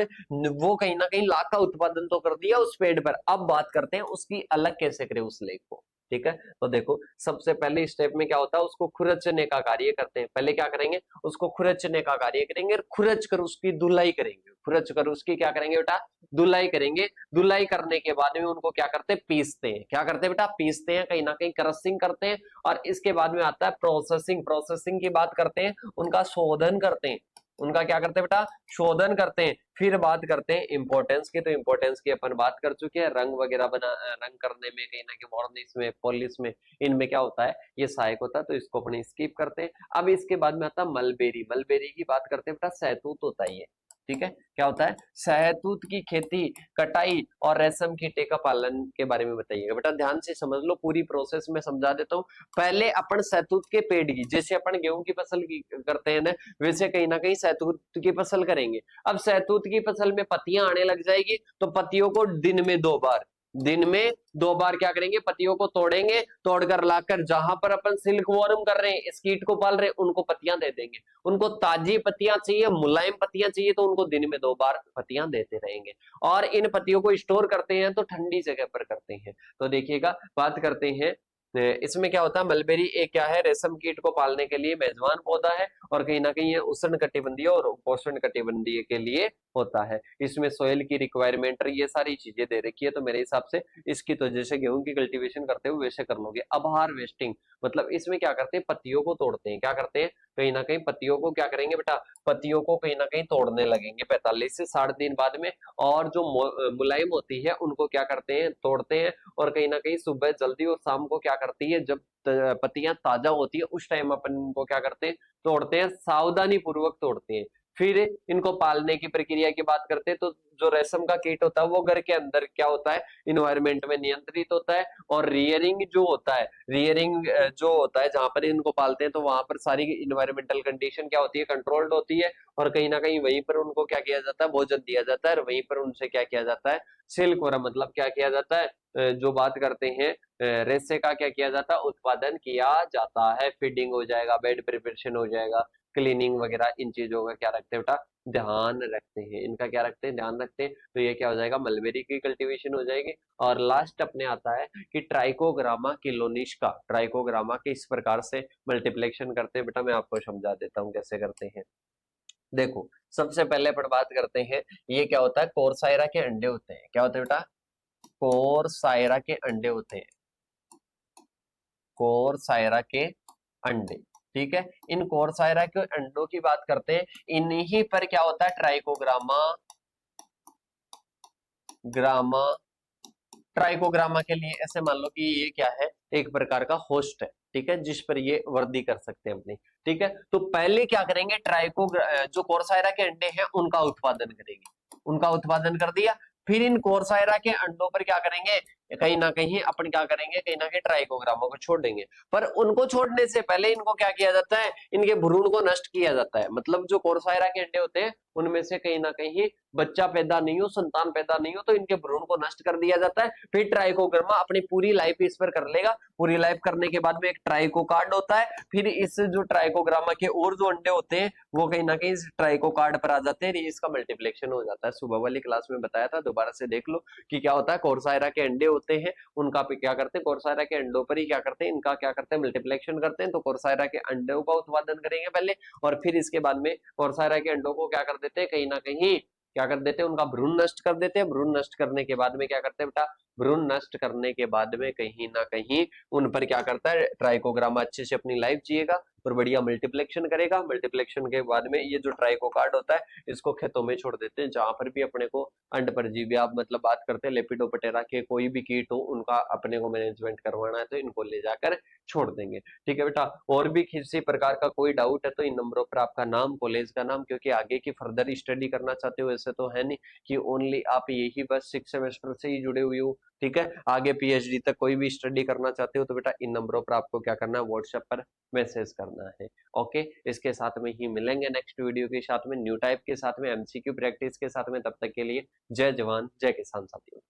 वो कहीं ना कहीं लाख का उत्पादन तो कर दिया उस पेड़ पर, अब बात करते हैं उसकी अलग कैसे करें उस लेख को। ठीक है, तो देखो सबसे पहले स्टेप में क्या होता है, उसको खुरचने का कार्य करते हैं। पहले क्या करेंगे, उसको खुरचने का कार्य करेंगे, खुरच कर उसकी धुलाई करेंगे, खुरच कर उसकी क्या करेंगे बेटा, धुलाई करेंगे। धुलाई करने के बाद में उनको क्या करते हैं, पीसते हैं। क्या करते हैं बेटा, पीसते हैं, कहीं ना कहीं क्रशिंग करते हैं। और इसके बाद में आता है प्रोसेसिंग, प्रोसेसिंग की बात करते हैं, उनका शोधन करते हैं। उनका क्या करते हैं बेटा, शोधन करते हैं। फिर बात करते हैं इंपॉर्टेंस की, तो इंपॉर्टेंस की अपन बात कर चुके हैं। रंग वगैरह बना, रंग करने में कहीं ना कहीं वार्निश में, पॉलिश में, इनमें क्या होता है, ये सहायक होता है, तो इसको अपने स्किप करते हैं। अब इसके बाद में आता है मलबेरी, मलबेरी की बात करते हैं बेटा, सहतूत होता है ये। ठीक है, क्या होता है, सहतूत की खेती, कटाई और रेशम कीटे का पालन के बारे में बताइएगा बेटा, ध्यान से समझ लो, पूरी प्रोसेस में समझा देता हूँ। पहले अपन सहतूत के पेड़ की, जैसे अपन गेहूं की फसल की करते हैं ना, वैसे कहीं ना कहीं सहतूत की फसल करेंगे। अब सहतूत की फसल में पत्तियां आने लग जाएगी, तो पत्तियों को दिन में 2 बार, दिन में 2 बार क्या करेंगे, पत्तियों को तोड़ेंगे, तोड़कर लाकर जहां पर अपन सिल्क वॉर्म कर रहे हैं, इस कीट को पाल रहे हैं, उनको पत्तियां दे देंगे। उनको ताजी पत्तियां चाहिए, मुलायम पत्तियां चाहिए, तो उनको दिन में 2 बार पत्तियां देते रहेंगे। और इन पत्तियों को स्टोर करते हैं तो ठंडी जगह पर करते हैं। तो देखिएगा, बात करते हैं इसमें क्या होता है, मलबेरी एक क्या है, रेशम कीट को पालने के लिए मेजबान पौधा है और कहीं ना कहीं ये उष्ण कटिबंधीय और उपोष्ण कटिबंधीय के लिए होता है। इसमें सोयल की रिक्वायरमेंट, ये सारी चीजें दे रखी है, तो मेरे हिसाब से इसकी तो जैसे गेहूं की कल्टीवेशन करते हो वैसे कर लोगे। अब हार्वेस्टिंग मतलब इसमें क्या करते हैं, पत्तियों को तोड़ते हैं। क्या करते हैं, कहीं ना कहीं पत्तियों को क्या करेंगे बेटा, पत्तियों को कहीं ना कहीं तोड़ने लगेंगे 45 से 60 दिन बाद में। और जो मुलायम होती है उनको क्या करते हैं, तोड़ते हैं। और कहीं ना कहीं सुबह जल्दी और शाम को क्या करती है, जब पत्तियां ताजा होती है उस टाइम अपन इनको क्या करते हैं, तोड़ते हैं, सावधानी पूर्वक तोड़ते हैं। फिर इनको पालने की प्रक्रिया की बात करते हैं, तो जो रेशम का कीट होता है वो घर के अंदर क्या होता है, इन्वायरमेंट में नियंत्रित होता है। और रियरिंग जो होता है, रियरिंग जो होता है जहां पर इनको पालते हैं, तो वहां पर सारी इन्वायरमेंटल कंडीशन क्या होती है, कंट्रोल्ड होती है। और कहीं ना कहीं वहीं पर उनको क्या किया जाता है, भोजन दिया जाता है, और वहीं पर उनसे क्या किया जाता है, सिल्क वर्म मतलब क्या किया जाता है, जो बात करते हैं रेशे का क्या किया जाता है, उत्पादन किया जाता है। फीडिंग हो जाएगा, बेड प्रिपरेशन हो जाएगा, क्लीनिंग वगैरह, इन चीजों का क्या रखते हैं बेटा, ध्यान रखते हैं। इनका क्या रखते हैं, ध्यान रखते हैं। तो ये क्या हो जाएगा, मलबेरी की कल्टीवेशन हो जाएगी। और लास्ट अपने आता है कि ट्राइकोग्रामा किलोनिश का, ट्राइकोग्रामा के इस प्रकार से मल्टीप्लेक्शन करते हैं। बेटा मैं आपको समझा देता हूँ कैसे करते हैं। देखो सबसे पहले अपन बात करते हैं, ये क्या होता है, कोरसाइरा के अंडे होते हैं। क्या होते हैं बेटा, कोरसाइरा के अंडे होते हैं, कोरसाइरा के अंडे। ठीक है, इन कोरसाइरा के अंडों की बात करते हैं। इन्हीं पर क्या होता है, ट्राइकोग्रामा ग्रामा, ट्राइकोग्रामा के लिए ऐसे मान लो कि ये क्या है, एक प्रकार का होस्ट है। ठीक है, जिस पर ये वृद्धि कर सकते हैं अपनी। ठीक है, तो पहले क्या करेंगे, जो कोरसाइरा के अंडे हैं उनका उत्पादन करेंगे। उनका उत्पादन कर दिया, फिर इन कोरसाइरा के अंडों पर क्या करेंगे, कहीं ना कहीं अपन क्या करेंगे, कहीं ना कहीं ट्राइकोग्रामा को छोड़ देंगे। पर उनको छोड़ने से पहले इनको क्या किया जाता है, इनके भ्रूण को नष्ट किया जाता है। मतलब जो कोरसाइरा के अंडे होते हैं उनमें से कहीं ना कहीं बच्चा पैदा नहीं हो, संतान पैदा नहीं हो, तो इनके भ्रूण को नष्ट कर दिया जाता है। फिर ट्राइकोग्रामा अपनी पूरी लाइफ इस पर कर लेगा। पूरी लाइफ करने के बाद में एक ट्राइकोकार्ड होता है। फिर इस जो ट्राइकोग्रामा के और जो अंडे होते हैं वो कहीं ना कहीं इस ट्राइकोकार्ड पर आ जाते हैं, इसका मल्टीप्लेक्शन हो जाता है। सुबह वाली क्लास में बताया था, दोबारा से देख लो कि क्या होता है, कोरसाइरा के अंडे होते हैं, उनका क्या करते हैं, कोरसाइरा के अंडों पर ही क्या करते हैं, इनका क्या करते हैं, मल्टीप्लेक्शन करते हैं। तो कोरसाइरा के अंडों का उत्पादन करेंगे पहले, और फिर इसके बाद में कोरसाइरा के अंडों को क्या कर देते हैं, कहीं ना कहीं क्या कर देते हैं, उनका भ्रूण नष्ट कर देते हैं। भ्रूण नष्ट करने के बाद में क्या करते हैं बेटा, भ्रूण नष्ट करने के बाद में कहीं ना कहीं उन पर क्या करता है, ट्राइकोग्रामा अच्छे से अपनी लाइफ जिएगा और बढ़िया मल्टीप्लेक्शन करेगा। मल्टीप्लेक्शन के बाद में ये जो ट्राइकोकार्ड होता है इसको खेतों में छोड़ देते हैं, जहां पर भी अपने को अंड परजीवी, आप मतलब बात करते हैं लेपिडोप्टेरा के कोई भी कीट हो, उनका अपने को मैनेजमेंट करवाना है तो इनको ले जाकर छोड़ देंगे। ठीक है बेटा, और भी किसी प्रकार का कोई डाउट है तो इन नंबरों पर आपका नाम, कॉलेज का नाम, क्योंकि आगे की फर्दर स्टडी करना चाहते हो ऐसे तो है नहीं कि ओनली आप यही बस 6 सेमेस्टर से ही जुड़े हुए हो। ठीक है, आगे पीएचडी तक कोई भी स्टडी करना चाहते हो तो बेटा इन नंबरों पर आपको क्या करना है, व्हाट्सएप पर मैसेज करना है। ओके, इसके साथ में ही मिलेंगे नेक्स्ट वीडियो के साथ में, न्यू टाइप के साथ में, एमसीक्यू प्रैक्टिस के साथ में। तब तक के लिए जय जवान जय किसान साथियों।